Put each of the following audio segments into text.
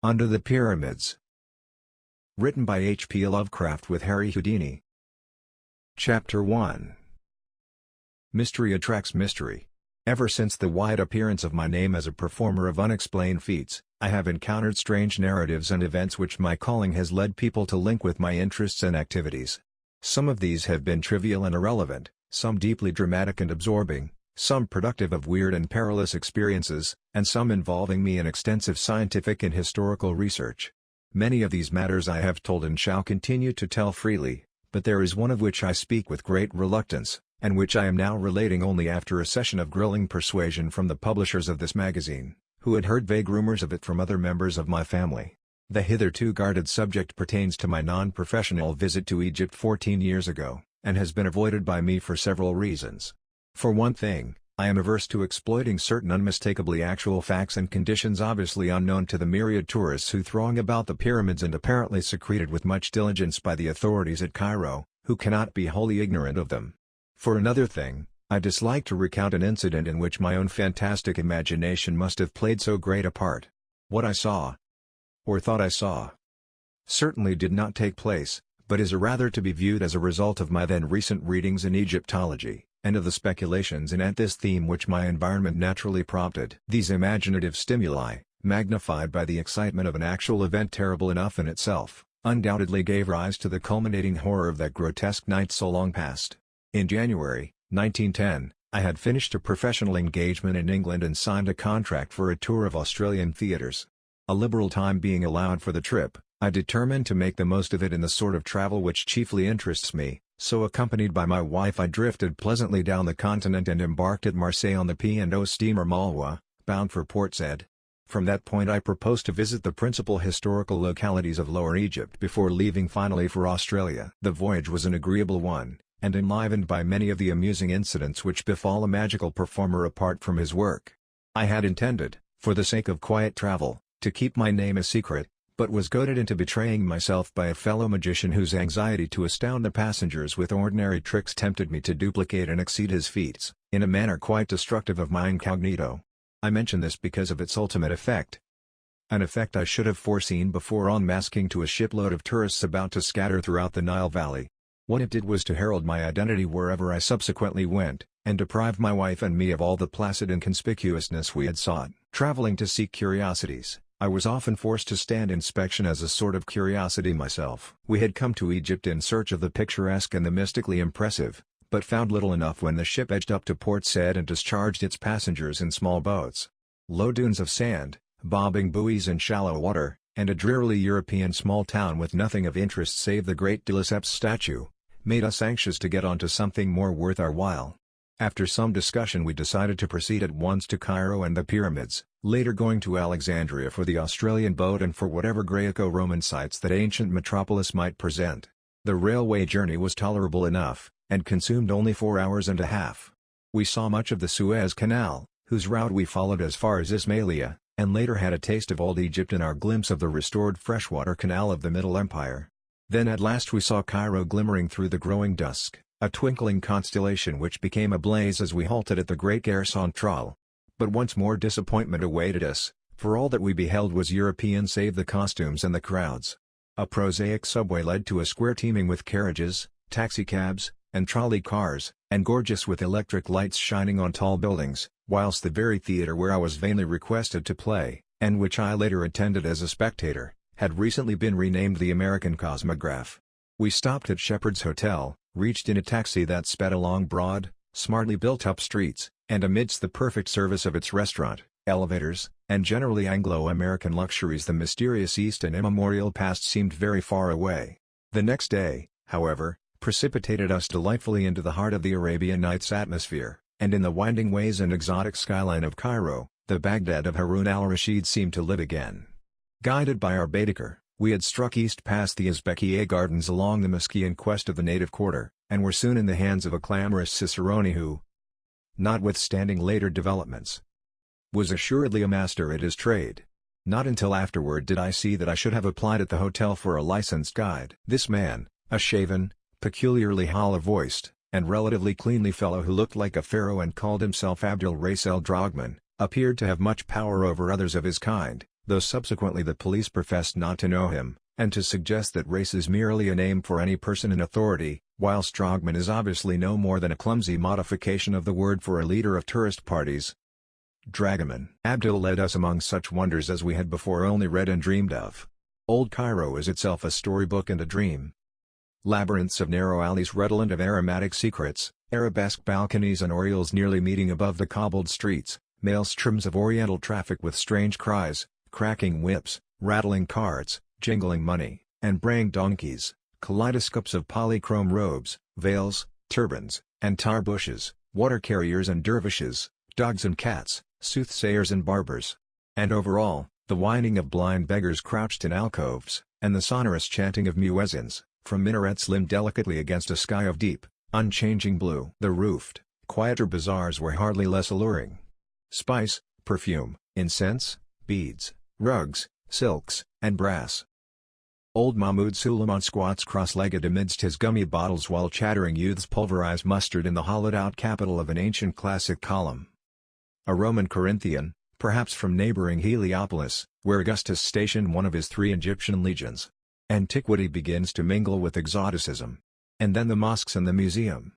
Under the Pyramids. Written by H.P. Lovecraft with Harry Houdini. Chapter 1. Mystery attracts mystery. Ever since the wide appearance of my name as a performer of unexplained feats, I have encountered strange narratives and events which my calling has led people to link with my interests and activities. Some of these have been trivial and irrelevant, some deeply dramatic and absorbing, some productive of weird and perilous experiences, and some involving me in extensive scientific and historical research. Many of these matters I have told and shall continue to tell freely, but there is one of which I speak with great reluctance, and which I am now relating only after a session of grilling persuasion from the publishers of this magazine, who had heard vague rumors of it from other members of my family. The hitherto guarded subject pertains to my non-professional visit to Egypt 14 years ago, and has been avoided by me for several reasons. For one thing, I am averse to exploiting certain unmistakably actual facts and conditions obviously unknown to the myriad tourists who throng about the pyramids and apparently secreted with much diligence by the authorities at Cairo, who cannot be wholly ignorant of them. For another thing, I dislike to recount an incident in which my own fantastic imagination must have played so great a part. What I saw, or thought I saw, certainly did not take place, but is rather to be viewed as a result of my then recent readings in Egyptology, and of the speculations anent this theme which my environment naturally prompted. These imaginative stimuli, magnified by the excitement of an actual event terrible enough in itself, undoubtedly gave rise to the culminating horror of that grotesque night so long past. In January, 1910, I had finished a professional engagement in England and signed a contract for a tour of Australian theatres. A liberal time being allowed for the trip, I determined to make the most of it in the sort of travel which chiefly interests me. So accompanied by my wife I drifted pleasantly down the continent and embarked at Marseille on the P&O steamer Malwa, bound for Port Said. From that point I proposed to visit the principal historical localities of Lower Egypt before leaving finally for Australia. The voyage was an agreeable one, and enlivened by many of the amusing incidents which befall a magical performer apart from his work. I had intended, for the sake of quiet travel, to keep my name a secret, but was goaded into betraying myself by a fellow magician whose anxiety to astound the passengers with ordinary tricks tempted me to duplicate and exceed his feats, in a manner quite destructive of my incognito. I mention this because of its ultimate effect. An effect I should have foreseen before unmasking to a shipload of tourists about to scatter throughout the Nile Valley. What it did was to herald my identity wherever I subsequently went, and deprive my wife and me of all the placid inconspicuousness we had sought. Traveling to seek curiosities, I was often forced to stand inspection as a sort of curiosity myself. We had come to Egypt in search of the picturesque and the mystically impressive, but found little enough when the ship edged up to Port Said and discharged its passengers in small boats. Low dunes of sand, bobbing buoys in shallow water, and a drearily European small town with nothing of interest save the great de Lesseps statue, made us anxious to get on to something more worth our while. After some discussion we decided to proceed at once to Cairo and the pyramids, later going to Alexandria for the Australian boat and for whatever Greco-Roman sites that ancient metropolis might present. The railway journey was tolerable enough, and consumed only 4 hours and a half. We saw much of the Suez Canal, whose route we followed as far as Ismailia, and later had a taste of old Egypt in our glimpse of the restored freshwater canal of the Middle Empire. Then at last we saw Cairo glimmering through the growing dusk, a twinkling constellation which became ablaze as we halted at the Great Gare Centrale. But once more disappointment awaited us, for all that we beheld was European save the costumes and the crowds. A prosaic subway led to a square teeming with carriages, taxicabs, and trolley cars, and gorgeous with electric lights shining on tall buildings, whilst the very theatre where I was vainly requested to play, and which I later attended as a spectator, had recently been renamed the American Cosmograph. We stopped at Shepherd's Hotel, reached in a taxi that sped along broad, smartly built-up streets, and amidst the perfect service of its restaurant, elevators, and generally Anglo-American luxuries the mysterious East and immemorial past seemed very far away. The next day, however, precipitated us delightfully into the heart of the Arabian Nights atmosphere, and in the winding ways and exotic skyline of Cairo, the Baghdad of Harun al-Rashid seemed to live again. Guided by our Baedeker, we had struck east past the Uzbekiye Gardens along the Mesquite in quest of the native quarter, and were soon in the hands of a clamorous cicerone who, notwithstanding later developments, was assuredly a master at his trade. Not until afterward did I see that I should have applied at the hotel for a licensed guide. This man, a shaven, peculiarly hollow-voiced, and relatively cleanly fellow who looked like a pharaoh and called himself Abdul Rais el Drogman, appeared to have much power over others of his kind, though subsequently the police professed not to know him, and to suggest that race is merely a name for any person in authority, while Strongman is obviously no more than a clumsy modification of the word for a leader of tourist parties. Dragoman Abdul led us among such wonders as we had before only read and dreamed of. Old Cairo is itself a storybook and a dream. Labyrinths of narrow alleys redolent of aromatic secrets, arabesque balconies and oriels nearly meeting above the cobbled streets, maelstroms of oriental traffic with strange cries, cracking whips, rattling carts, jingling money, and braying donkeys, kaleidoscopes of polychrome robes, veils, turbans, and tar bushes, water carriers and dervishes, dogs and cats, soothsayers and barbers. And over all, the whining of blind beggars crouched in alcoves, and the sonorous chanting of muezzins, from minarets limned delicately against a sky of deep, unchanging blue. The roofed, quieter bazaars were hardly less alluring. Spice, perfume, incense, beads, rugs, silks, and brass. Old Mahmud Suleiman squats cross-legged amidst his gummy bottles while chattering youths pulverize mustard in the hollowed-out capital of an ancient classic column. A Roman Corinthian, perhaps from neighboring Heliopolis, where Augustus stationed one of his 3 Egyptian legions. Antiquity begins to mingle with exoticism. And then the mosques and the museum.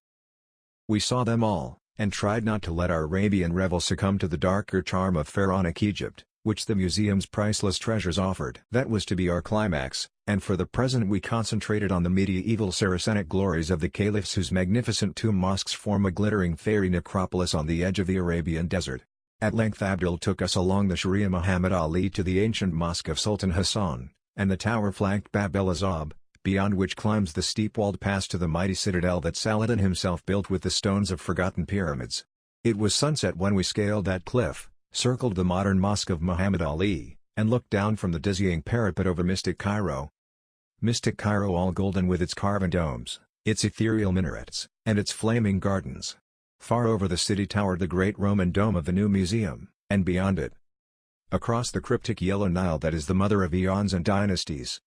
We saw them all, and tried not to let our Arabian revel succumb to the darker charm of pharaonic Egypt, which the museum's priceless treasures offered. That was to be our climax, and for the present we concentrated on the medieval Saracenic glories of the caliphs whose magnificent tomb mosques form a glittering fairy necropolis on the edge of the Arabian desert. At length Abdul took us along the Sharia Muhammad Ali to the ancient mosque of Sultan Hassan, and the tower-flanked Bab el Azab, beyond which climbs the steep-walled pass to the mighty citadel that Saladin himself built with the stones of forgotten pyramids. It was sunset when we scaled that cliff, circled the modern mosque of Muhammad Ali, and looked down from the dizzying parapet over mystic Cairo. Mystic Cairo all golden with its carven domes, its ethereal minarets, and its flaming gardens. Far over the city towered the great Roman dome of the new museum, and beyond it, across the cryptic yellow Nile that is the mother of eons and dynasties,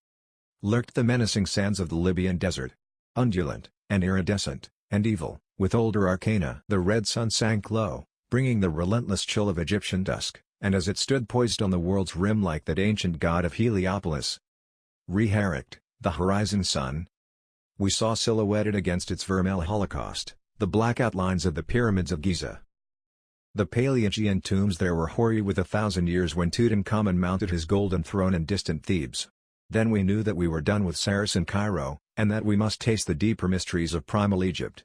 lurked the menacing sands of the Libyan desert. Undulant, and iridescent, and evil, with older arcana. The red sun sank low, bringing the relentless chill of Egyptian dusk, and as it stood poised on the world's rim like that ancient god of Heliopolis, Reharricht, the horizon sun, we saw silhouetted against its vermeil holocaust, the black outlines of the pyramids of Giza. The Paleogean tombs there were hoary with 1,000 years when Tutankhamun mounted his golden throne in distant Thebes. Then we knew that we were done with Saracen Cairo, and that we must taste the deeper mysteries of primal Egypt.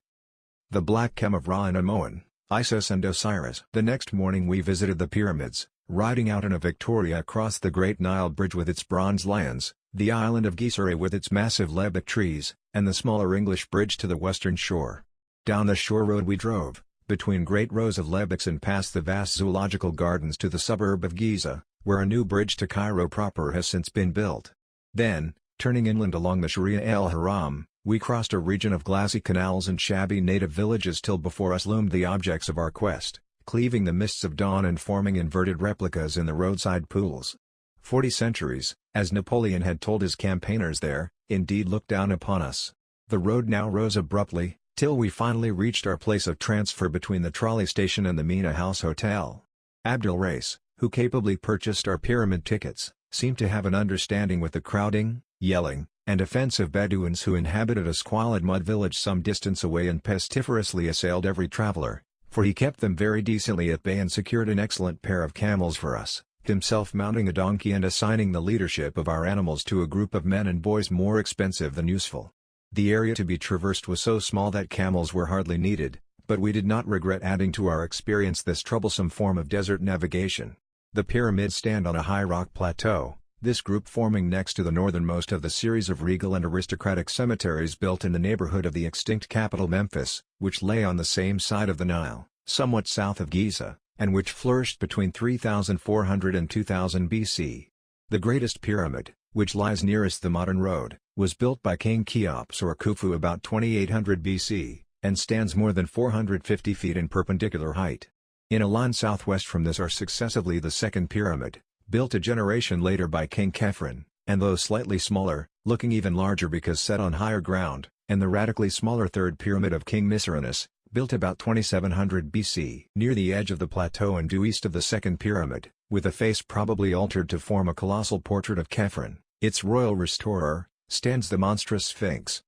The Black Chem of Ra and Amoan, Isis and Osiris. The next morning we visited the pyramids, riding out in a Victoria across the Great Nile Bridge with its bronze lions, the island of Gizeh with its massive lebbek trees, and the smaller English bridge to the western shore. Down the shore road we drove, between great rows of lebbeks and past the vast zoological gardens to the suburb of Giza, where a new bridge to Cairo proper has since been built. Then, turning inland along the Sharia el-Haram, we crossed a region of glassy canals and shabby native villages till before us loomed the objects of our quest, cleaving the mists of dawn and forming inverted replicas in the roadside pools. 40 centuries, as Napoleon had told his campaigners there, indeed looked down upon us. The road now rose abruptly, till we finally reached our place of transfer between the trolley station and the Mina House Hotel. Abdul Rais, who capably purchased our pyramid tickets, seemed to have an understanding with the crowding, yelling, and offensive Bedouins who inhabited a squalid mud village some distance away and pestiferously assailed every traveler, for he kept them very decently at bay and secured an excellent pair of camels for us, himself mounting a donkey and assigning the leadership of our animals to a group of men and boys more expensive than useful. The area to be traversed was so small that camels were hardly needed, but we did not regret adding to our experience this troublesome form of desert navigation. The pyramids stand on a high rock plateau, this group forming next to the northernmost of the series of regal and aristocratic cemeteries built in the neighborhood of the extinct capital Memphis, which lay on the same side of the Nile, somewhat south of Giza, and which flourished between 3400 and 2000 BC. The greatest pyramid, which lies nearest the modern road, was built by King Cheops or Khufu about 2800 BC, and stands more than 450 feet in perpendicular height. In a line southwest from this are successively the second pyramid, built a generation later by King Khephren, and though slightly smaller, looking even larger because set on higher ground, and the radically smaller third pyramid of King Mycerinus, built about 2700 BC. Near the edge of the plateau and due east of the second pyramid, with a face probably altered to form a colossal portrait of Khephren, its royal restorer, stands the monstrous Sphinx.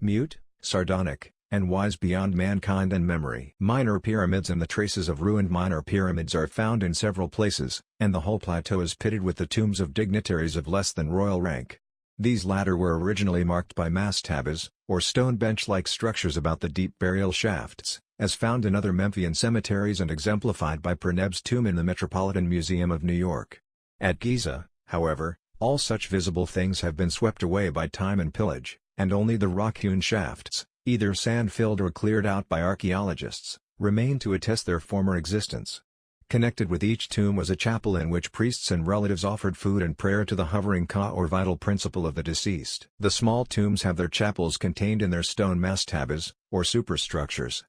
Mute, sardonic, and wise beyond mankind and memory. Minor pyramids and the traces of ruined minor pyramids are found in several places, and the whole plateau is pitted with the tombs of dignitaries of less than royal rank. These latter were originally marked by mastabas, or stone bench-like structures about the deep burial shafts, as found in other Memphian cemeteries and exemplified by Perneb's tomb in the Metropolitan Museum of New York. At Giza, however, all such visible things have been swept away by time and pillage, and only the rock-hewn shafts, either sand-filled or cleared out by archaeologists, remain to attest their former existence. Connected with each tomb was a chapel in which priests and relatives offered food and prayer to the hovering Ka or vital principle of the deceased. The small tombs have their chapels contained in their stone mastabas, or superstructures.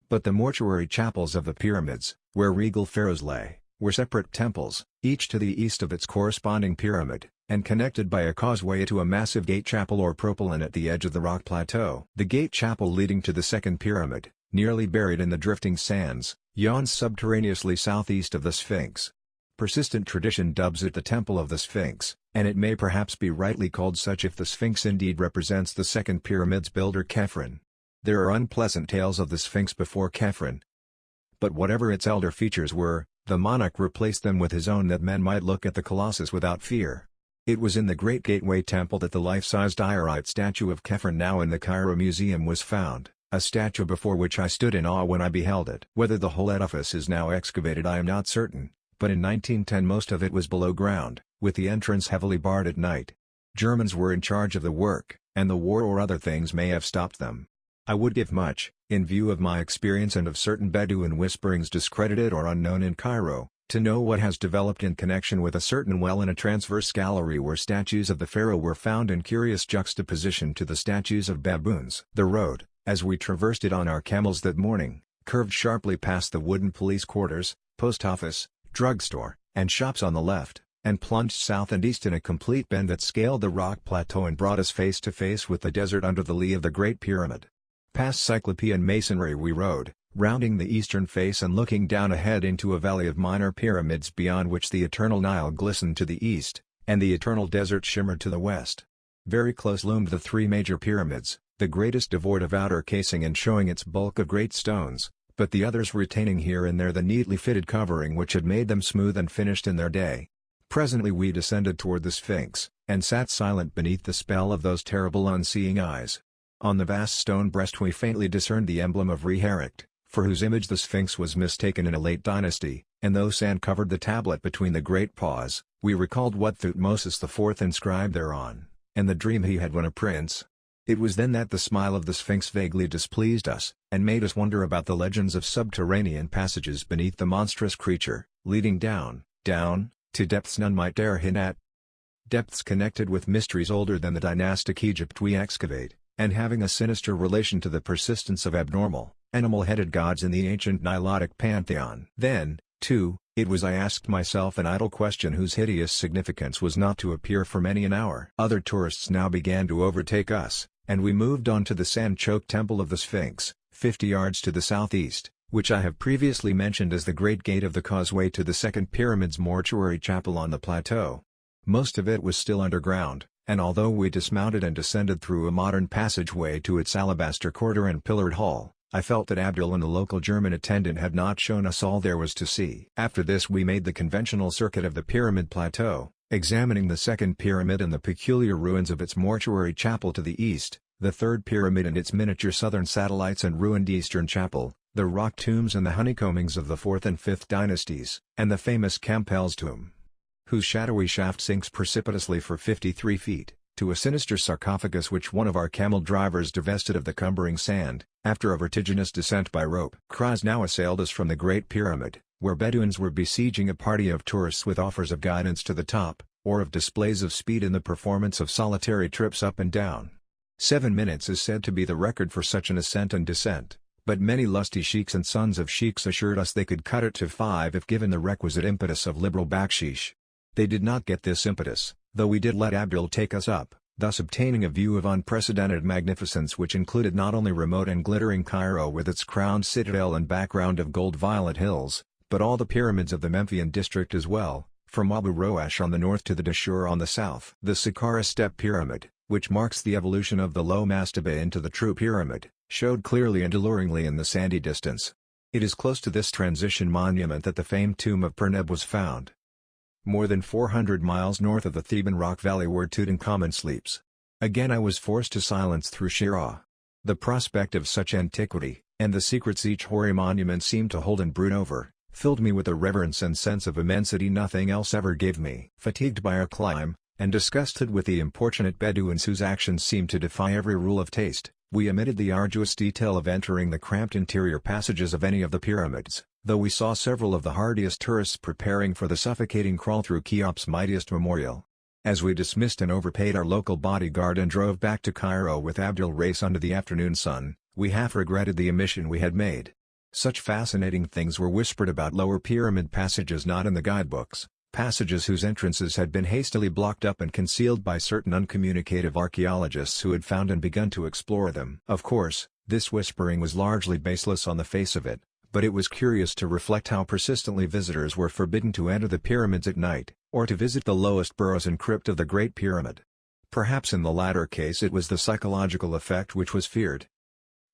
But the mortuary chapels of the pyramids, where regal pharaohs lay, were separate temples, each to the east of its corresponding pyramid, and connected by a causeway to a massive gate chapel or propylon at the edge of the rock plateau. The gate chapel leading to the second pyramid, nearly buried in the drifting sands, yawns subterraneously southeast of the Sphinx. Persistent tradition dubs it the Temple of the Sphinx, and it may perhaps be rightly called such if the Sphinx indeed represents the second pyramid's builder Khephren. There are unpleasant tales of the Sphinx before Khephren. But whatever its elder features were, the monarch replaced them with his own that men might look at the colossus without fear. It was in the Great Gateway Temple that the life-size diorite statue of Khephren now in the Cairo Museum was found, a statue before which I stood in awe when I beheld it. Whether the whole edifice is now excavated I am not certain, but in 1910 most of it was below ground, with the entrance heavily barred at night. Germans were in charge of the work, and the war or other things may have stopped them. I would give much, in view of my experience and of certain Bedouin whisperings discredited or unknown in Cairo, to know what has developed in connection with a certain well in a transverse gallery where statues of the pharaoh were found in curious juxtaposition to the statues of baboons. The road, as we traversed it on our camels that morning, curved sharply past the wooden police quarters, post office, drugstore, and shops on the left, and plunged south and east in a complete bend that scaled the rock plateau and brought us face to face with the desert under the lee of the Great Pyramid. Past Cyclopean masonry we rode, rounding the eastern face and looking down ahead into a valley of minor pyramids beyond which the eternal Nile glistened to the east, and the eternal desert shimmered to the west. Very close loomed the three major pyramids, the greatest devoid of outer casing and showing its bulk of great stones, but the others retaining here and there the neatly fitted covering which had made them smooth and finished in their day. Presently we descended toward the Sphinx, and sat silent beneath the spell of those terrible unseeing eyes. On the vast stone breast we faintly discerned the emblem of Re-Hericht, for whose image the Sphinx was mistaken in a late dynasty, and though sand covered the tablet between the great paws, we recalled what Thutmosis IV inscribed thereon, and the dream he had when a prince. It was then that the smile of the Sphinx vaguely displeased us, and made us wonder about the legends of subterranean passages beneath the monstrous creature, leading down, to depths none might dare hint at. Depths connected with mysteries older than the dynastic Egypt we excavate, and having a sinister relation to the persistence of abnormal, animal-headed gods in the ancient Nilotic pantheon. Then, too, it was I asked myself an idle question whose hideous significance was not to appear for many an hour. Other tourists now began to overtake us, and we moved on to the sand-choked Temple of the Sphinx, 50 yards to the southeast, which I have previously mentioned as the Great Gate of the causeway to the second pyramid's mortuary chapel on the plateau. Most of it was still underground, and although we dismounted and descended through a modern passageway to its alabaster corridor and pillared hall, I felt that Abdul and the local German attendant had not shown us all there was to see. After this we made the conventional circuit of the pyramid plateau, examining the second pyramid and the peculiar ruins of its mortuary chapel to the east, the third pyramid and its miniature southern satellites and ruined eastern chapel, the rock tombs and the honeycombings of the 4th and 5th dynasties, and the famous Campbell's tomb, whose shadowy shaft sinks precipitously for 53 feet, to a sinister sarcophagus which one of our camel drivers divested of the cumbering sand, after a vertiginous descent by rope. Cries now assailed us from the Great Pyramid, where Bedouins were besieging a party of tourists with offers of guidance to the top, or of displays of speed in the performance of solitary trips up and down. 7 minutes is said to be the record for such an ascent and descent, but many lusty sheiks and sons of sheiks assured us they could cut it to 5 if given the requisite impetus of liberal bakshish. They did not get this impetus, though we did let Abdul take us up, thus obtaining a view of unprecedented magnificence which included not only remote and glittering Cairo with its crowned citadel and background of gold-violet hills, but all the pyramids of the Memphian district as well, from Abu Roash on the north to the Dashur on the south. The Saqqara Step Pyramid, which marks the evolution of the low mastaba into the true pyramid, showed clearly and alluringly in the sandy distance. It is close to this transition monument that the famed tomb of Perneb was found. More than 400 miles north of the Theban rock valley where Tutankhamun sleeps. Again I was forced to silence through sheer awe. The prospect of such antiquity, and the secrets each hoary monument seemed to hold and brood over, filled me with a reverence and sense of immensity nothing else ever gave me. Fatigued by our climb, and disgusted with the importunate Bedouins whose actions seemed to defy every rule of taste, we omitted the arduous detail of entering the cramped interior passages of any of the pyramids, though we saw several of the hardiest tourists preparing for the suffocating crawl through Cheops' mightiest memorial. As we dismissed and overpaid our local bodyguard and drove back to Cairo with Abdul Rais under the afternoon sun, we half regretted the omission we had made. Such fascinating things were whispered about lower pyramid passages not in the guidebooks, passages whose entrances had been hastily blocked up and concealed by certain uncommunicative archaeologists who had found and begun to explore them. Of course, this whispering was largely baseless on the face of it, but it was curious to reflect how persistently visitors were forbidden to enter the pyramids at night, or to visit the lowest burrows and crypt of the Great Pyramid. Perhaps in the latter case it was the psychological effect which was feared.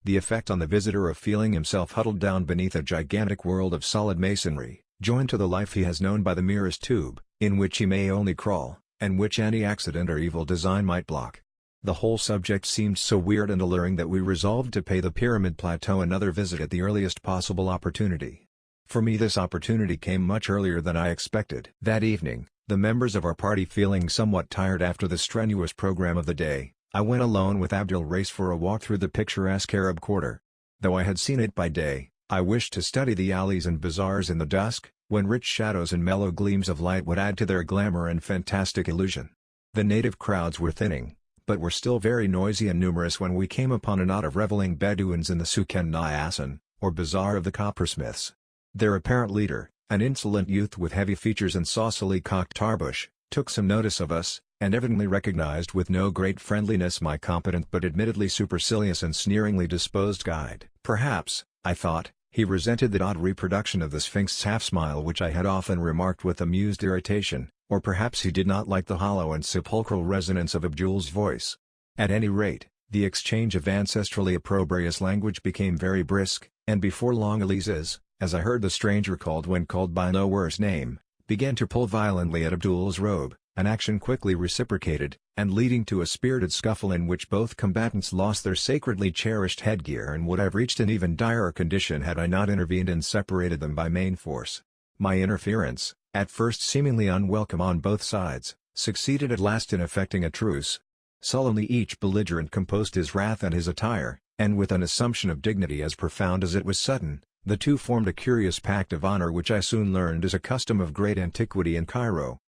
The effect on the visitor of feeling himself huddled down beneath a gigantic world of solid masonry, joined to the life he has known by the merest tube, in which he may only crawl, and which any accident or evil design might block. The whole subject seemed so weird and alluring that we resolved to pay the Pyramid Plateau another visit at the earliest possible opportunity. For me this opportunity came much earlier than I expected. That evening, the members of our party feeling somewhat tired after the strenuous program of the day, I went alone with Abdul Rais for a walk through the picturesque Arab quarter. Though I had seen it by day, I wished to study the alleys and bazaars in the dusk, when rich shadows and mellow gleams of light would add to their glamour and fantastic illusion. The native crowds were thinning, but were still very noisy and numerous when we came upon a knot of reveling Bedouins in the Souken Nyasan, or Bazaar of the Coppersmiths. Their apparent leader, an insolent youth with heavy features and saucily cocked tarbush, took some notice of us, and evidently recognized with no great friendliness my competent but admittedly supercilious and sneeringly disposed guide. Perhaps, I thought, he resented that odd reproduction of the Sphinx's half-smile which I had often remarked with amused irritation, or perhaps he did not like the hollow and sepulchral resonance of Abdul's voice. At any rate, the exchange of ancestrally opprobrious language became very brisk, and before long Elise's, as I heard the stranger called when called by no worse name, began to pull violently at Abdul's robe, an action quickly reciprocated, and leading to a spirited scuffle in which both combatants lost their sacredly cherished headgear and would have reached an even direr condition had I not intervened and separated them by main force. My interference, at first seemingly unwelcome on both sides, succeeded at last in effecting a truce. Sullenly each belligerent composed his wrath and his attire, and with an assumption of dignity as profound as it was sudden, the two formed a curious pact of honor which I soon learned is a custom of great antiquity in Cairo.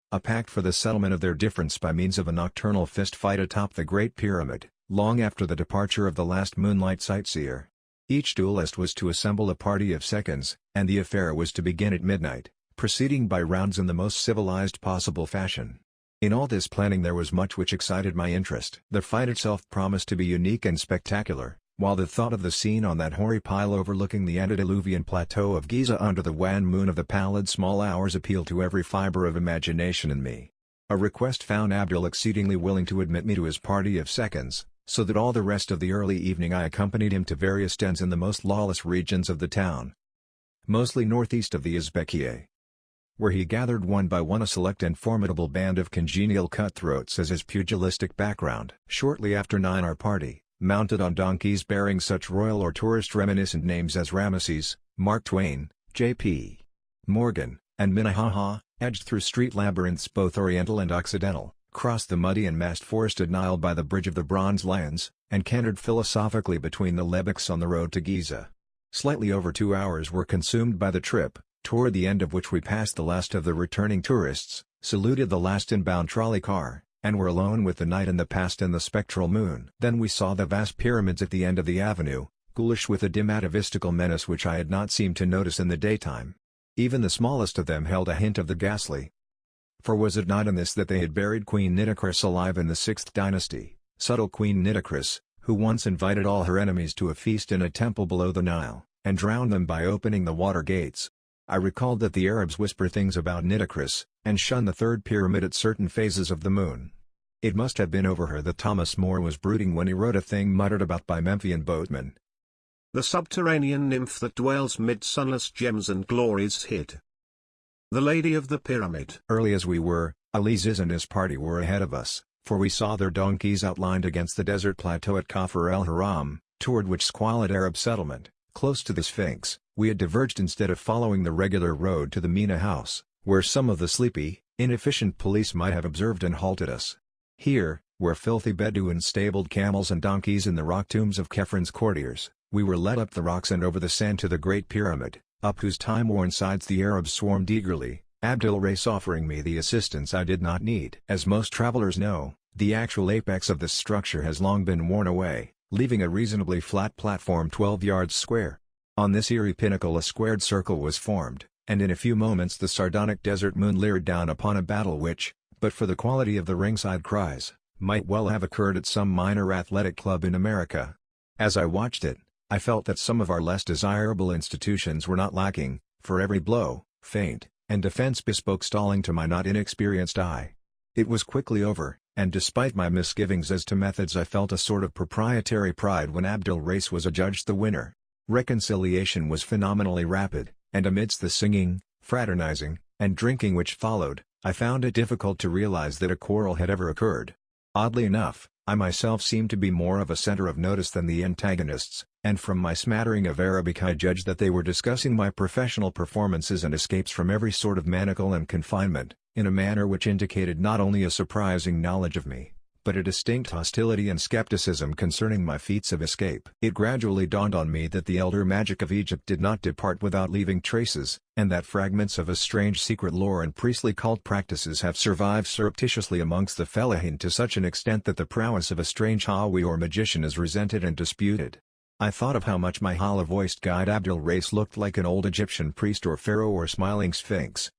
A pact for the settlement of their difference by means of a nocturnal fist-fight atop the Great Pyramid, long after the departure of the last moonlight sightseer. Each duelist was to assemble a party of seconds, and the affair was to begin at midnight, proceeding by rounds in the most civilized possible fashion. In all this planning there was much which excited my interest. The fight itself promised to be unique and spectacular, while the thought of the scene on that hoary pile overlooking the antediluvian plateau of Giza under the wan moon of the pallid small hours appealed to every fiber of imagination in me. A request found Abdul exceedingly willing to admit me to his party of seconds, so that all the rest of the early evening I accompanied him to various dens in the most lawless regions of the town, mostly northeast of the Uzbekiye, where he gathered one by one a select and formidable band of congenial cutthroats as his pugilistic background. Shortly after 9 our party, mounted on donkeys bearing such royal or tourist reminiscent names as Ramesses, Mark Twain, J.P. Morgan, and Minnehaha, edged through street labyrinths both oriental and occidental, crossed the muddy and mast-forested Nile by the Bridge of the Bronze Lions, and cantered philosophically between the lebbeks on the road to Giza. Slightly over 2 hours were consumed by the trip, toward the end of which we passed the last of the returning tourists, saluted the last inbound trolley car, and were alone with the night and the past and the spectral moon. Then we saw the vast pyramids at the end of the avenue, ghoulish with a dim atavistical menace which I had not seemed to notice in the daytime. Even the smallest of them held a hint of the ghastly. For was it not in this that they had buried Queen Nitocris alive in the 6th dynasty, subtle Queen Nitocris, who once invited all her enemies to a feast in a temple below the Nile, and drowned them by opening the water gates? I recalled that the Arabs whisper things about Nitocris, and shun the third pyramid at certain phases of the moon. It must have been over her that Thomas More was brooding when he wrote a thing muttered about by Memphian boatmen. The subterranean nymph that dwells mid sunless gems and glories hid. The Lady of the Pyramid. Early as we were, Aliziz and his party were ahead of us, for we saw their donkeys outlined against the desert plateau at Kafr el-Haram, toward which squalid Arab settlement, close to the Sphinx, we had diverged instead of following the regular road to the Mina house, where some of the sleepy, inefficient police might have observed and halted us. Here, where filthy Bedouins stabled camels and donkeys in the rock tombs of Khephr's courtiers, we were led up the rocks and over the sand to the Great Pyramid, up whose time-worn sides the Arabs swarmed eagerly, Abdul Rais offering me the assistance I did not need. As most travelers know, the actual apex of this structure has long been worn away, leaving a reasonably flat platform 12 yards square. On this eerie pinnacle a squared circle was formed, and in a few moments the sardonic desert moon leered down upon a battle which, but for the quality of the ringside cries, might well have occurred at some minor athletic club in America. As I watched it, I felt that some of our less desirable institutions were not lacking, for every blow, feint, and defense bespoke stalling to my not inexperienced eye. It was quickly over, and despite my misgivings as to methods I felt a sort of proprietary pride when Abdul Rais was adjudged the winner. Reconciliation was phenomenally rapid, and amidst the singing, fraternizing, and drinking which followed, I found it difficult to realize that a quarrel had ever occurred. Oddly enough, I myself seemed to be more of a center of notice than the antagonists, and from my smattering of Arabic I judged that they were discussing my professional performances and escapes from every sort of manacle and confinement, in a manner which indicated not only a surprising knowledge of me, but a distinct hostility and skepticism concerning my feats of escape. It gradually dawned on me that the elder magic of Egypt did not depart without leaving traces, and that fragments of a strange secret lore and priestly cult practices have survived surreptitiously amongst the fellahin to such an extent that the prowess of a strange Hawi or magician is resented and disputed. I thought of how much my hollow-voiced guide Abdul Rais looked like an old Egyptian priest or pharaoh or smiling sphinx,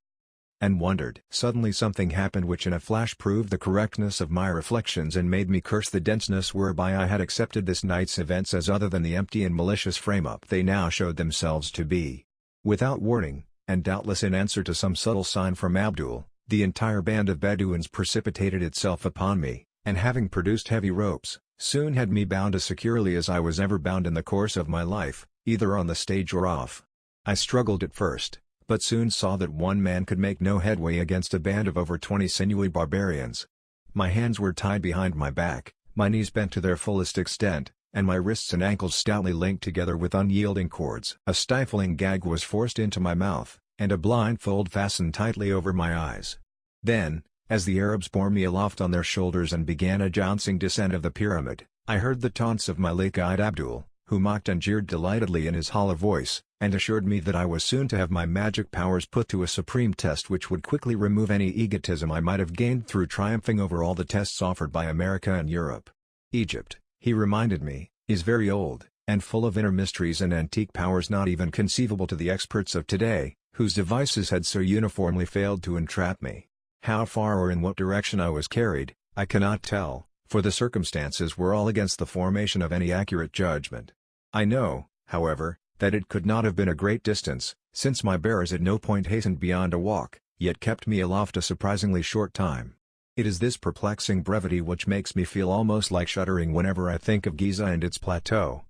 and wondered. Suddenly something happened which in a flash proved the correctness of my reflections and made me curse the denseness whereby I had accepted this night's events as other than the empty and malicious frame-up they now showed themselves to be. Without warning, and doubtless in answer to some subtle sign from Abdul, the entire band of Bedouins precipitated itself upon me, and having produced heavy ropes, soon had me bound as securely as I was ever bound in the course of my life, either on the stage or off. I struggled at first, but soon saw that one man could make no headway against a band of over 20 sinewy barbarians. My hands were tied behind my back, my knees bent to their fullest extent, and my wrists and ankles stoutly linked together with unyielding cords. A stifling gag was forced into my mouth, and a blindfold fastened tightly over my eyes. Then, as the Arabs bore me aloft on their shoulders and began a jouncing descent of the pyramid, I heard the taunts of my late guide Abdul, who mocked and jeered delightedly in his hollow voice, and assured me that I was soon to have my magic powers put to a supreme test which would quickly remove any egotism I might have gained through triumphing over all the tests offered by America and Europe. Egypt, he reminded me, is very old, and full of inner mysteries and antique powers not even conceivable to the experts of today, whose devices had so uniformly failed to entrap me. How far or in what direction I was carried, I cannot tell, for the circumstances were all against the formation of any accurate judgment. I know, however, that it could not have been a great distance, since my bearers at no point hastened beyond a walk, yet kept me aloft a surprisingly short time. It is this perplexing brevity which makes me feel almost like shuddering whenever I think of Giza and its plateau.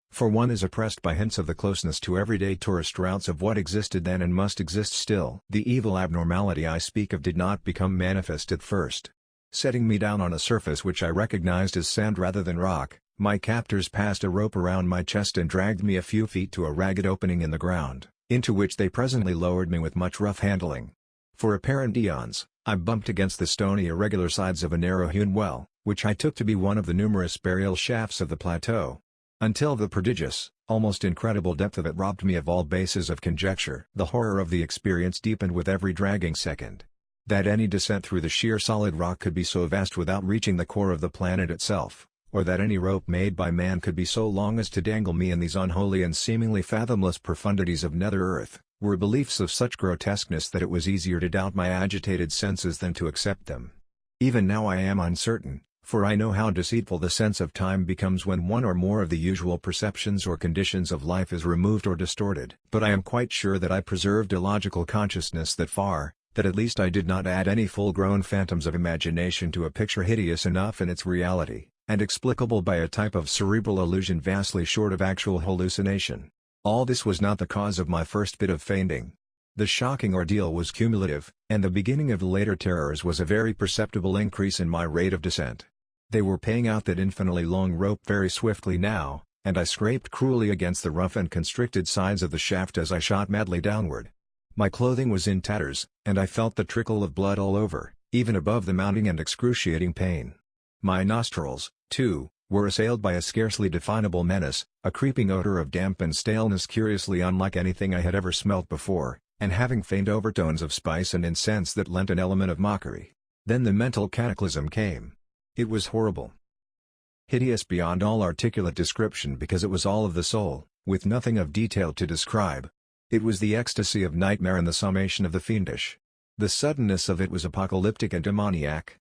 For one is oppressed by hints of the closeness to everyday tourist routes of what existed then and must exist still. The evil abnormality I speak of did not become manifest at first. Setting me down on a surface which I recognized as sand rather than rock, my captors passed a rope around my chest and dragged me a few feet to a ragged opening in the ground, into which they presently lowered me with much rough handling. For apparent eons, I bumped against the stony irregular sides of a narrow-hewn well, which I took to be one of the numerous burial shafts of the plateau, until the prodigious, almost incredible depth of it robbed me of all basis of conjecture. The horror of the experience deepened with every dragging second. That any descent through the sheer solid rock could be so vast without reaching the core of the planet itself, or that any rope made by man could be so long as to dangle me in these unholy and seemingly fathomless profundities of nether earth, were beliefs of such grotesqueness that it was easier to doubt my agitated senses than to accept them. Even now I am uncertain, For I know how deceitful the sense of time becomes when one or more of the usual perceptions or conditions of life is removed or distorted. But I am quite sure that I preserved a logical consciousness that at least I did not add any full-grown phantoms of imagination to a picture hideous enough in its reality, and explicable by a type of cerebral illusion vastly short of actual hallucination. All this was not the cause of my first bit of fainting. The shocking ordeal was cumulative, and the beginning of the later terrors was a very perceptible increase in my rate of descent. They were paying out that infinitely long rope very swiftly now, and I scraped cruelly against the rough and constricted sides of the shaft as I shot madly downward. My clothing was in tatters, and I felt the trickle of blood all over, even above the mounting and excruciating pain. My nostrils, too, were assailed by a scarcely definable menace, a creeping odor of damp and staleness curiously unlike anything I had ever smelt before, and having faint overtones of spice and incense that lent an element of mockery. Then the mental cataclysm came. It was horrible. Hideous beyond all articulate description because it was all of the soul, with nothing of detail to describe. It was the ecstasy of nightmare and the summation of the fiendish. The suddenness of it was apocalyptic and demoniac.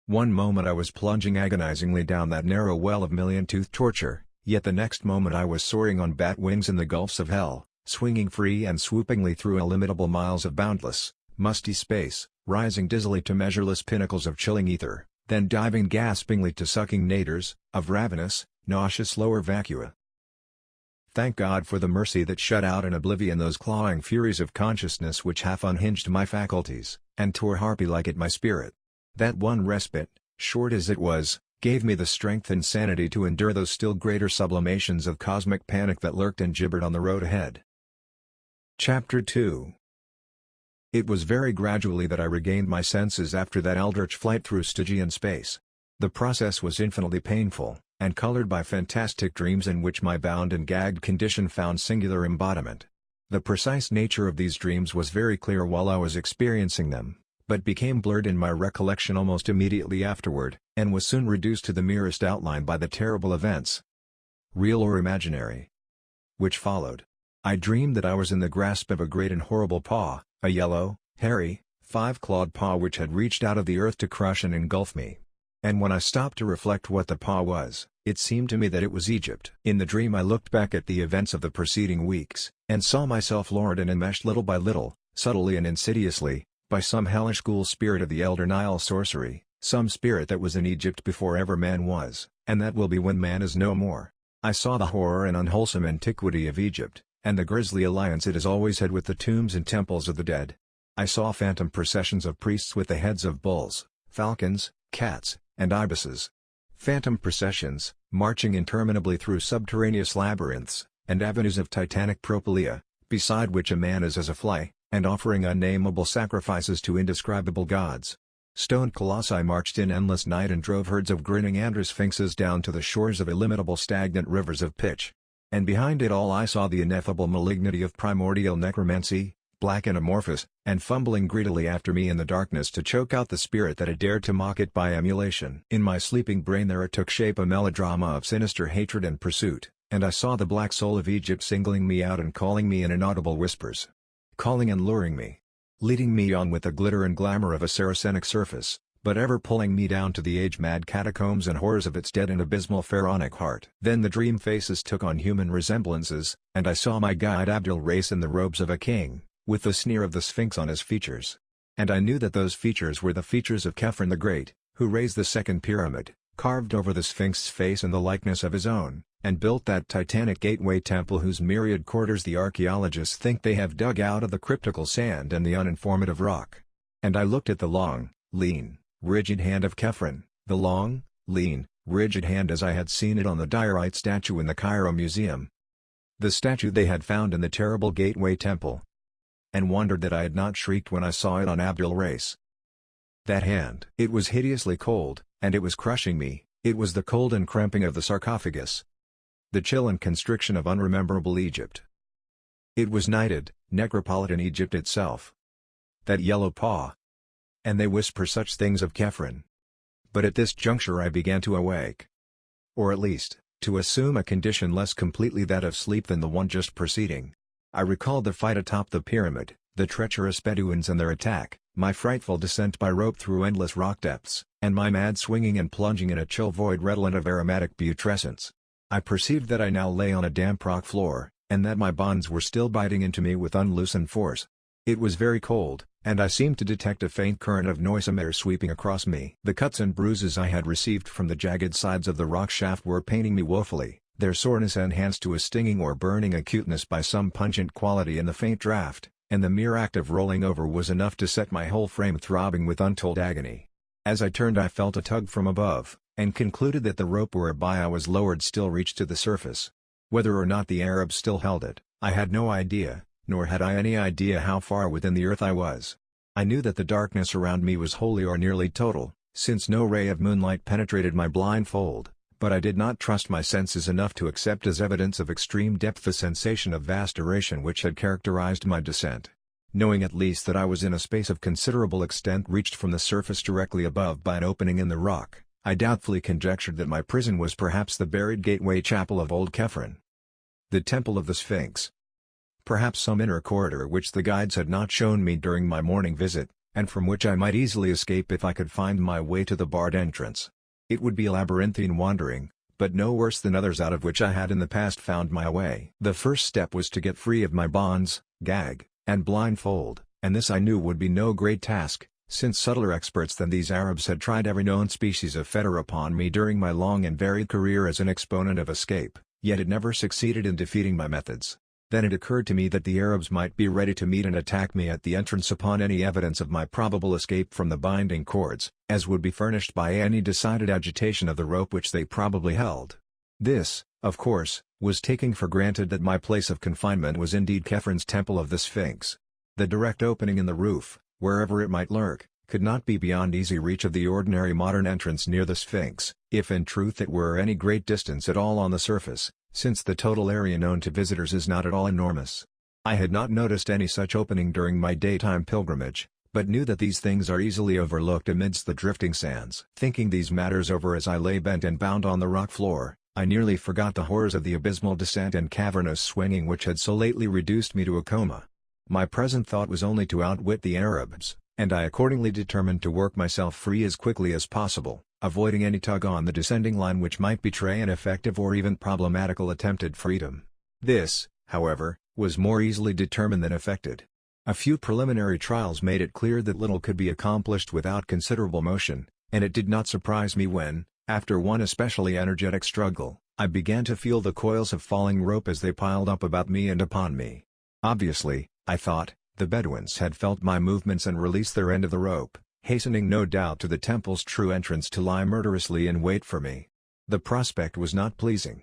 One moment I was plunging agonizingly down that narrow well of million-toothed torture, yet the next moment I was soaring on bat wings in the gulfs of hell, swinging free and swoopingly through illimitable miles of boundless, musty space, rising dizzily to measureless pinnacles of chilling ether, then diving gaspingly to sucking naders, of ravenous, nauseous lower vacua. Thank God for the mercy that shut out in oblivion those clawing furies of consciousness which half unhinged my faculties, and tore harpy-like at my spirit. That one respite, short as it was, gave me the strength and sanity to endure those still greater sublimations of cosmic panic that lurked and gibbered on the road ahead. Chapter 2. It was very gradually that I regained my senses after that eldritch flight through Stygian space. The process was infinitely painful, and colored by fantastic dreams in which my bound and gagged condition found singular embodiment. The precise nature of these dreams was very clear while I was experiencing them, but became blurred in my recollection almost immediately afterward, and was soon reduced to the merest outline by the terrible events, real or imaginary, which followed. I dreamed that I was in the grasp of a great and horrible paw, a yellow, hairy, five-clawed paw which had reached out of the earth to crush and engulf me. And when I stopped to reflect what the paw was, it seemed to me that it was Egypt. In the dream I looked back at the events of the preceding weeks, and saw myself lured and enmeshed little by little, subtly and insidiously, by some hellish ghoul spirit of the elder Nile sorcery, some spirit that was in Egypt before ever man was, and that will be when man is no more. I saw the horror and unwholesome antiquity of Egypt, and the grisly alliance it has always had with the tombs and temples of the dead. I saw phantom processions of priests with the heads of bulls, falcons, cats, and ibises. Phantom processions, marching interminably through subterraneous labyrinths, and avenues of titanic propylaea, beside which a man is as a fly, and offering unnameable sacrifices to indescribable gods. Stone colossi marched in endless night and drove herds of grinning androsphinxes down to the shores of illimitable stagnant rivers of pitch. And behind it all I saw the ineffable malignity of primordial necromancy, black and amorphous, and fumbling greedily after me in the darkness to choke out the spirit that had dared to mock it by emulation. In my sleeping brain there took shape a melodrama of sinister hatred and pursuit, and I saw the black soul of Egypt singling me out and calling me in inaudible whispers. Calling and luring me. Leading me on with the glitter and glamour of a Saracenic surface, but ever pulling me down to the age-mad catacombs and horrors of its dead and abysmal pharaonic heart. Then the dream faces took on human resemblances, and I saw my guide Abdul race in the robes of a king, with the sneer of the Sphinx on his features. And I knew that those features were the features of Khephren the Great, who raised the second pyramid, carved over the Sphinx's face in the likeness of his own, and built that titanic gateway temple whose myriad quarters the archaeologists think they have dug out of the cryptical sand and the uninformative rock. And I looked at the long, lean, rigid hand of Khephren, the long, lean, rigid hand as I had seen it on the diorite statue in the Cairo Museum. The statue they had found in the terrible gateway temple. And wondered that I had not shrieked when I saw it on Abdul Race. That hand. It was hideously cold, and it was crushing me. It was the cold and cramping of the sarcophagus. The chill and constriction of unrememberable Egypt. It was knighted, necropolitan Egypt itself. That yellow paw. And they whisper such things of Khephren. But at this juncture I began to awake. Or at least, to assume a condition less completely that of sleep than the one just preceding. I recalled the fight atop the pyramid, the treacherous Bedouins and their attack, My frightful descent by rope through endless rock depths, and my mad swinging and plunging in a chill void redolent of aromatic putrescence. I perceived that I now lay on a damp rock floor, and that my bonds were still biting into me with unloosened force. It was very cold, and I seemed to detect a faint current of noisome air sweeping across me. The cuts and bruises I had received from the jagged sides of the rock shaft were paining me woefully, their soreness enhanced to a stinging or burning acuteness by some pungent quality in the faint draught, and the mere act of rolling over was enough to set my whole frame throbbing with untold agony. As I turned I felt a tug from above, and concluded that the rope whereby I was lowered still reached to the surface. Whether or not the Arabs still held it, I had no idea, nor had I any idea how far within the earth I was. I knew that the darkness around me was wholly or nearly total, since no ray of moonlight penetrated my blindfold, but I did not trust my senses enough to accept as evidence of extreme depth the sensation of vast duration which had characterized my descent. Knowing at least that I was in a space of considerable extent reached from the surface directly above by an opening in the rock, I doubtfully conjectured that my prison was perhaps the buried gateway chapel of old Khephren. The Temple of the Sphinx. Perhaps some inner corridor which the guides had not shown me during my morning visit, and from which I might easily escape if I could find my way to the barred entrance. It would be labyrinthine wandering, but no worse than others out of which I had in the past found my way. The first step was to get free of my bonds, gag, and blindfold, and this I knew would be no great task, since subtler experts than these Arabs had tried every known species of fetter upon me during my long and varied career as an exponent of escape, yet it never succeeded in defeating my methods. Then it occurred to me that the Arabs might be ready to meet and attack me at the entrance upon any evidence of my probable escape from the binding cords, as would be furnished by any decided agitation of the rope which they probably held. This, of course, was taking for granted that my place of confinement was indeed Khephen's Temple of the Sphinx. The direct opening in the roof, wherever it might lurk, could not be beyond easy reach of the ordinary modern entrance near the Sphinx, if in truth it were any great distance at all on the surface, since the total area known to visitors is not at all enormous. I had not noticed any such opening during my daytime pilgrimage, but knew that these things are easily overlooked amidst the drifting sands. Thinking these matters over as I lay bent and bound on the rock floor, I nearly forgot the horrors of the abysmal descent and cavernous swinging which had so lately reduced me to a coma. My present thought was only to outwit the Arabs, and I accordingly determined to work myself free as quickly as possible, avoiding any tug on the descending line which might betray an effective or even problematical attempted freedom. This, however, was more easily determined than effected. A few preliminary trials made it clear that little could be accomplished without considerable motion, and it did not surprise me when, after one especially energetic struggle, I began to feel the coils of falling rope as they piled up about me and upon me. Obviously, I thought, the Bedouins had felt my movements and released their end of the rope, hastening no doubt to the temple's true entrance to lie murderously in wait for me. The prospect was not pleasing.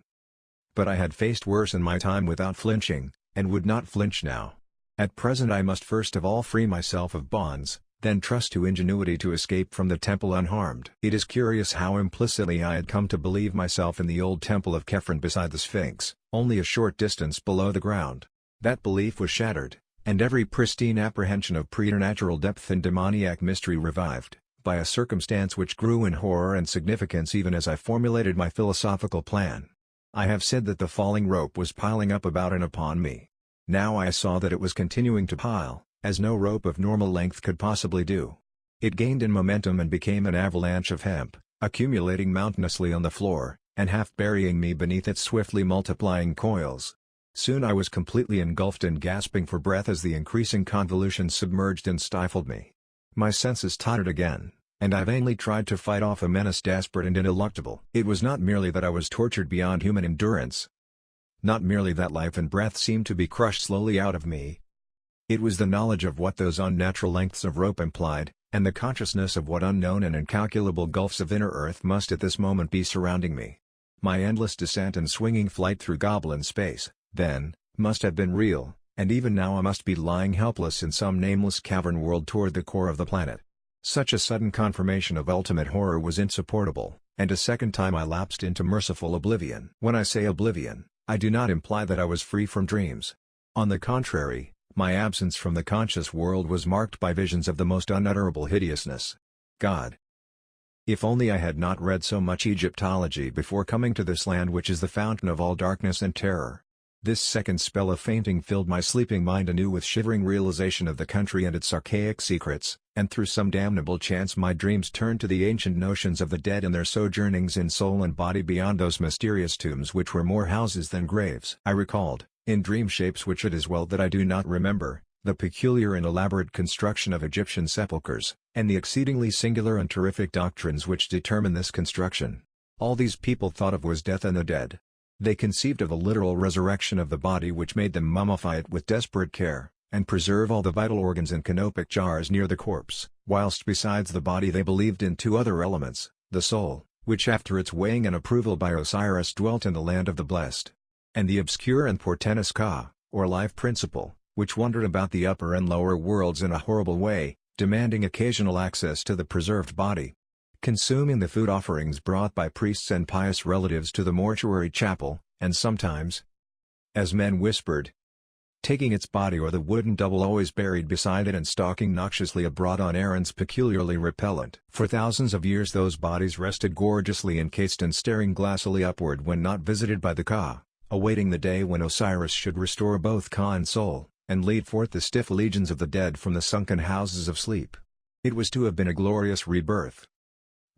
But I had faced worse in my time without flinching, and would not flinch now. At present I must first of all free myself of bonds, then trust to ingenuity to escape from the temple unharmed. It is curious how implicitly I had come to believe myself in the old temple of Khephren beside the Sphinx, only a short distance below the ground. That belief was shattered, and every pristine apprehension of preternatural depth and demoniac mystery revived, by a circumstance which grew in horror and significance even as I formulated my philosophical plan. I have said that the falling rope was piling up about and upon me. Now I saw that it was continuing to pile, as no rope of normal length could possibly do. It gained in momentum and became an avalanche of hemp, accumulating mountainously on the floor, and half burying me beneath its swiftly multiplying coils. Soon I was completely engulfed and gasping for breath as the increasing convolutions submerged and stifled me. My senses tottered again, and I vainly tried to fight off a menace desperate and ineluctable. It was not merely that I was tortured beyond human endurance. Not merely that life and breath seemed to be crushed slowly out of me. It was the knowledge of what those unnatural lengths of rope implied, and the consciousness of what unknown and incalculable gulfs of inner earth must at this moment be surrounding me. My endless descent and swinging flight through goblin space, then, must have been real, and even now I must be lying helpless in some nameless cavern world toward the core of the planet. Such a sudden confirmation of ultimate horror was insupportable, and a second time I lapsed into merciful oblivion. When I say oblivion, I do not imply that I was free from dreams. On the contrary, my absence from the conscious world was marked by visions of the most unutterable hideousness. God! If only I had not read so much Egyptology before coming to this land which is the fountain of all darkness and terror. This second spell of fainting filled my sleeping mind anew with shivering realization of the country and its archaic secrets, and through some damnable chance my dreams turned to the ancient notions of the dead and their sojournings in soul and body beyond those mysterious tombs which were more houses than graves. I recalled, in dream shapes which it is well that I do not remember, the peculiar and elaborate construction of Egyptian sepulchres, and the exceedingly singular and terrific doctrines which determine this construction. All these people thought of was death and the dead. They conceived of a literal resurrection of the body which made them mummify it with desperate care, and preserve all the vital organs in canopic jars near the corpse, whilst besides the body they believed in two other elements, the soul, which after its weighing and approval by Osiris dwelt in the land of the blessed, and the obscure and portentous Ka, or life principle, which wandered about the upper and lower worlds in a horrible way, demanding occasional access to the preserved body, consuming the food offerings brought by priests and pious relatives to the mortuary chapel, and sometimes, as men whispered, taking its body or the wooden double always buried beside it and stalking noxiously abroad on errands peculiarly repellent. For thousands of years those bodies rested gorgeously encased and staring glassily upward when not visited by the Ka, awaiting the day when Osiris should restore both Ka and soul, and lead forth the stiff legions of the dead from the sunken houses of sleep. It was to have been a glorious rebirth.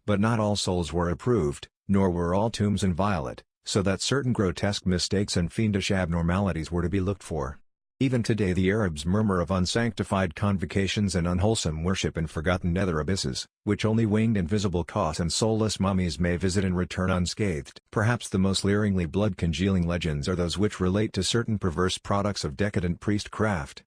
But not all souls were approved, nor were all tombs inviolate, so that certain grotesque mistakes and fiendish abnormalities were to be looked for. Even today the Arabs murmur of unsanctified convocations and unwholesome worship in forgotten nether abysses, which only winged invisible Kas and soulless mummies may visit and return unscathed. Perhaps the most leeringly blood-congealing legends are those which relate to certain perverse products of decadent priestcraft.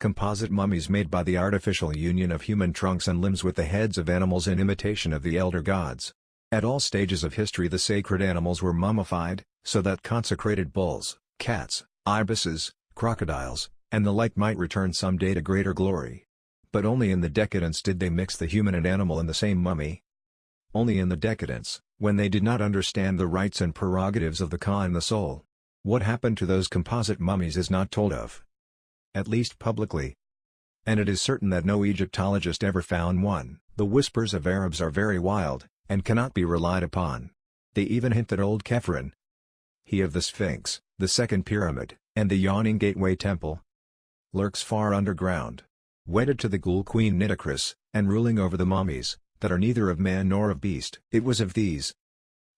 Composite mummies made by the artificial union of human trunks and limbs with the heads of animals in imitation of the elder gods. At all stages of history the sacred animals were mummified, so that consecrated bulls, cats, ibises, crocodiles, and the like might return some day to greater glory. But only in the decadence did they mix the human and animal in the same mummy. Only in the decadence, when they did not understand the rights and prerogatives of the Ka and the soul. What happened to those composite mummies is not told of, at least publicly. And it is certain that no Egyptologist ever found one. The whispers of Arabs are very wild, and cannot be relied upon. They even hint that old Khephren, he of the Sphinx, the second pyramid, and the yawning gateway temple, lurks far underground, wedded to the ghoul queen Nitocris, and ruling over the mummies, that are neither of man nor of beast. It was of these,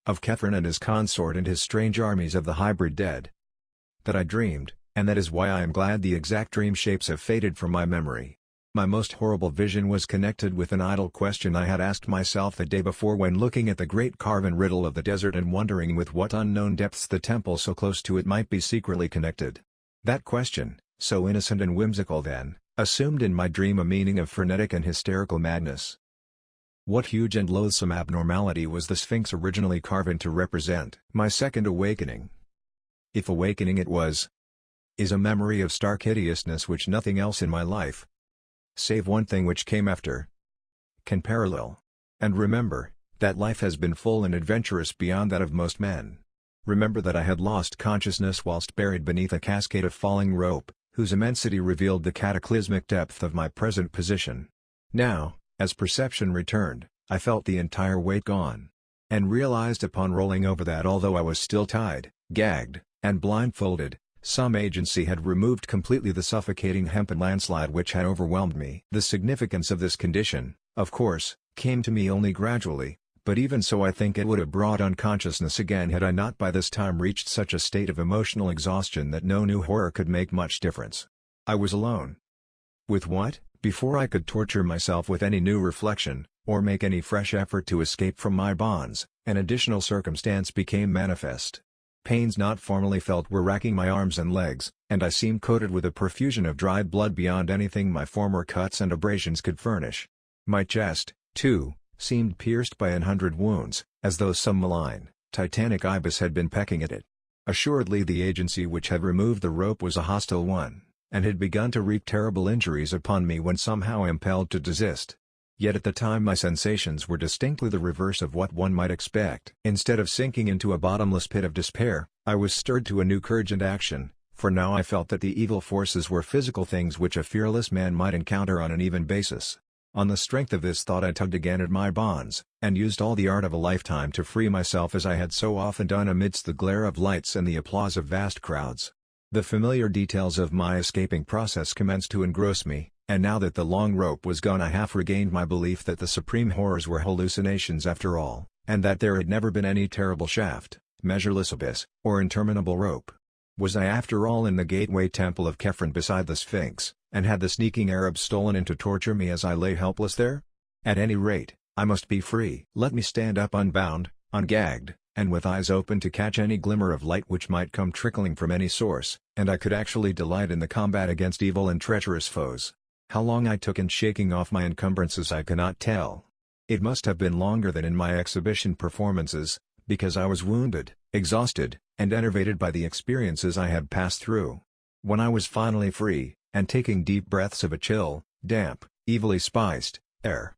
of Khephren and his consort and his strange armies of the hybrid dead, that I dreamed, and that is why I am glad the exact dream shapes have faded from my memory. My most horrible vision was connected with an idle question I had asked myself the day before when looking at the great carven riddle of the desert and wondering with what unknown depths the temple so close to it might be secretly connected. That question, so innocent and whimsical then, assumed in my dream a meaning of frenetic and hysterical madness. What huge and loathsome abnormality was the Sphinx originally carven to represent? My second awakening, if awakening it was, is a memory of stark hideousness which nothing else in my life, save one thing which came after, can parallel. And remember, that life has been full and adventurous beyond that of most men. Remember that I had lost consciousness whilst buried beneath a cascade of falling rope, whose immensity revealed the cataclysmic depth of my present position. Now, as perception returned, I felt the entire weight gone, and realized upon rolling over that although I was still tied, gagged, and blindfolded, some agency had removed completely the suffocating hempen landslide which had overwhelmed me. The significance of this condition, of course, came to me only gradually, but even so I think it would have brought unconsciousness again had I not by this time reached such a state of emotional exhaustion that no new horror could make much difference. I was alone. With what? Before I could torture myself with any new reflection, or make any fresh effort to escape from my bonds, an additional circumstance became manifest. Pains not formerly felt were racking my arms and legs, and I seemed coated with a profusion of dried blood beyond anything my former cuts and abrasions could furnish. My chest, too, seemed pierced by 100 wounds, as though some malign, titanic ibis had been pecking at it. Assuredly the agency which had removed the rope was a hostile one, and had begun to wreak terrible injuries upon me when somehow impelled to desist. Yet at the time my sensations were distinctly the reverse of what one might expect. Instead of sinking into a bottomless pit of despair, I was stirred to a new courage and action, for now I felt that the evil forces were physical things which a fearless man might encounter on an even basis. On the strength of this thought I tugged again at my bonds, and used all the art of a lifetime to free myself as I had so often done amidst the glare of lights and the applause of vast crowds. The familiar details of my escaping process commenced to engross me, and now that the long rope was gone I half regained my belief that the supreme horrors were hallucinations after all, and that there had never been any terrible shaft, measureless abyss, or interminable rope. Was I after all in the gateway temple of Khephren beside the Sphinx, and had the sneaking Arabs stolen in to torture me as I lay helpless there? At any rate, I must be free. Let me stand up unbound, ungagged, and with eyes open to catch any glimmer of light which might come trickling from any source, and I could actually delight in the combat against evil and treacherous foes. How long I took in shaking off my encumbrances I cannot tell. It must have been longer than in my exhibition performances, because I was wounded, exhausted, and enervated by the experiences I had passed through. When I was finally free, and taking deep breaths of a chill, damp, evilly spiced air,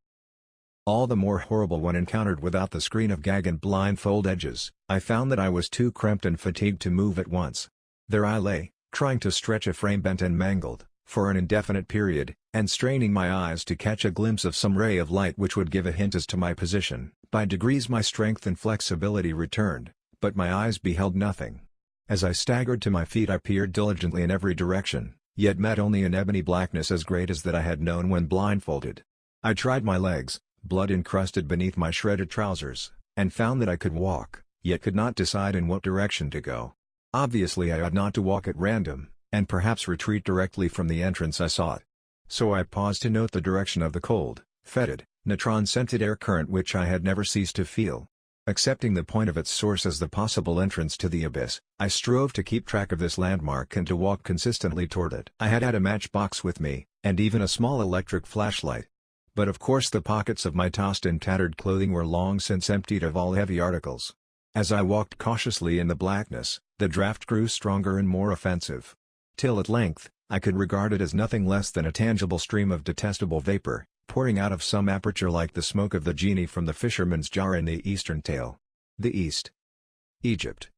all the more horrible when encountered without the screen of gag and blindfold edges, I found that I was too cramped and fatigued to move at once. There I lay, trying to stretch a frame bent and mangled, for an indefinite period, and straining my eyes to catch a glimpse of some ray of light which would give a hint as to my position. By degrees my strength and flexibility returned, but my eyes beheld nothing. As I staggered to my feet I peered diligently in every direction, yet met only an ebony blackness as great as that I had known when blindfolded. I tried my legs, blood encrusted beneath my shredded trousers, and found that I could walk, yet could not decide in what direction to go. Obviously I ought not to walk at random, and perhaps retreat directly from the entrance I sought. So I paused to note the direction of the cold, fetid, natron-scented air current which I had never ceased to feel. Accepting the point of its source as the possible entrance to the abyss, I strove to keep track of this landmark and to walk consistently toward it. I had a matchbox with me, and even a small electric flashlight. But of course the pockets of my tossed and tattered clothing were long since emptied of all heavy articles. As I walked cautiously in the blackness, the draught grew stronger and more offensive. Till at length, I could regard it as nothing less than a tangible stream of detestable vapor, pouring out of some aperture like the smoke of the genie from the fisherman's jar in the Eastern tale. The East. Egypt.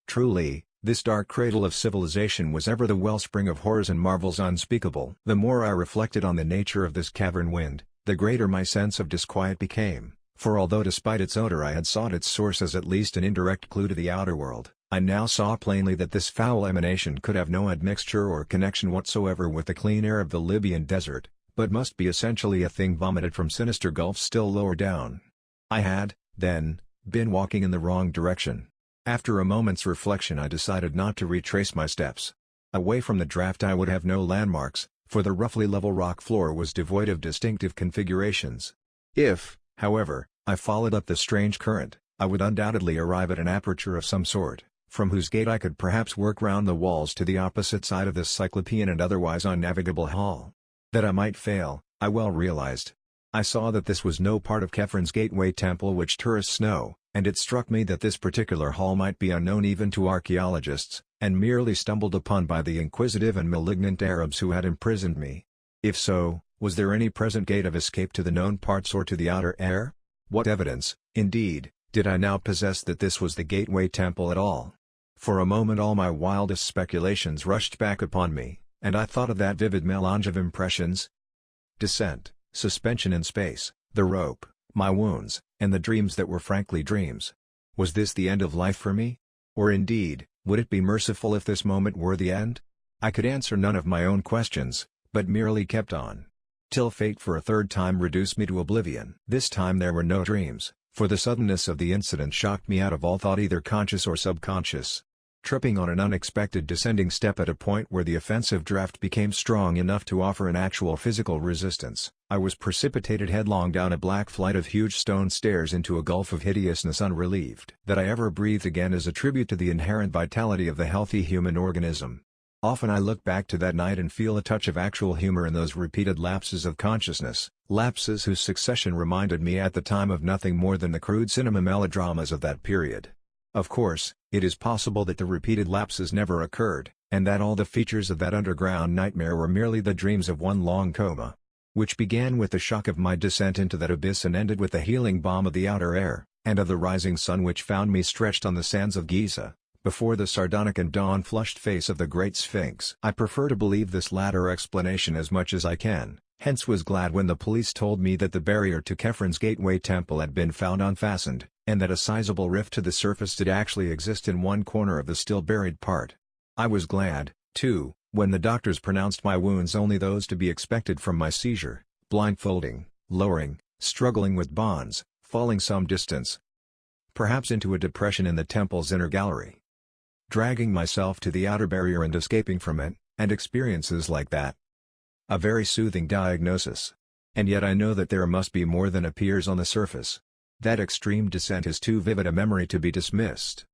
Truly, this dark cradle of civilization was ever the wellspring of horrors and marvels unspeakable. The more I reflected on the nature of this cavern wind, the greater my sense of disquiet became, for although despite its odor I had sought its source as at least an indirect clue to the outer world, I now saw plainly that this foul emanation could have no admixture or connection whatsoever with the clean air of the Libyan desert, but must be essentially a thing vomited from sinister gulfs still lower down. I had, then, been walking in the wrong direction. After a moment's reflection I decided not to retrace my steps. Away from the draught I would have no landmarks, for the roughly level rock floor was devoid of distinctive configurations. If, however, I followed up the strange current, I would undoubtedly arrive at an aperture of some sort, from whose gate I could perhaps work round the walls to the opposite side of this cyclopean and otherwise unnavigable hall. That I might fail, I well realized. I saw that this was no part of Khephen's gateway temple which tourists know, and it struck me that this particular hall might be unknown even to archaeologists, and merely stumbled upon by the inquisitive and malignant Arabs who had imprisoned me. If so, was there any present gate of escape to the known parts or to the outer air? What evidence, indeed, did I now possess that this was the gateway temple at all? For a moment all my wildest speculations rushed back upon me, and I thought of that vivid melange of impressions. Descent, suspension in space, the rope, my wounds, and the dreams that were frankly dreams. Was this the end of life for me? Or indeed, would it be merciful if this moment were the end? I could answer none of my own questions, but merely kept on, till fate for a third time reduced me to oblivion. This time there were no dreams, for the suddenness of the incident shocked me out of all thought either conscious or subconscious. Tripping on an unexpected descending step at a point where the offensive draught became strong enough to offer an actual physical resistance, I was precipitated headlong down a black flight of huge stone stairs into a gulf of hideousness unrelieved. That I ever breathed again is a tribute to the inherent vitality of the healthy human organism. Often I look back to that night and feel a touch of actual humor in those repeated lapses of consciousness, lapses whose succession reminded me at the time of nothing more than the crude cinema melodramas of that period. Of course, it is possible that the repeated lapses never occurred, and that all the features of that underground nightmare were merely the dreams of one long coma, which began with the shock of my descent into that abyss and ended with the healing balm of the outer air, and of the rising sun which found me stretched on the sands of Giza, before the sardonic and dawn-flushed face of the great Sphinx. I prefer to believe this latter explanation as much as I can, Hence was glad when the police told me that the barrier to Khephren Gateway Temple had been found unfastened, and that a sizable rift to the surface did actually exist in one corner of the still buried part. I was glad, too, when the doctors pronounced my wounds only those to be expected from my seizure, blindfolding, lowering, struggling with bonds, falling some distance, perhaps into a depression in the temple's inner gallery, dragging myself to the outer barrier and escaping from it, and experiences like that. A very soothing diagnosis. And yet I know that there must be more than appears on the surface. That extreme descent is too vivid a memory to be dismissed.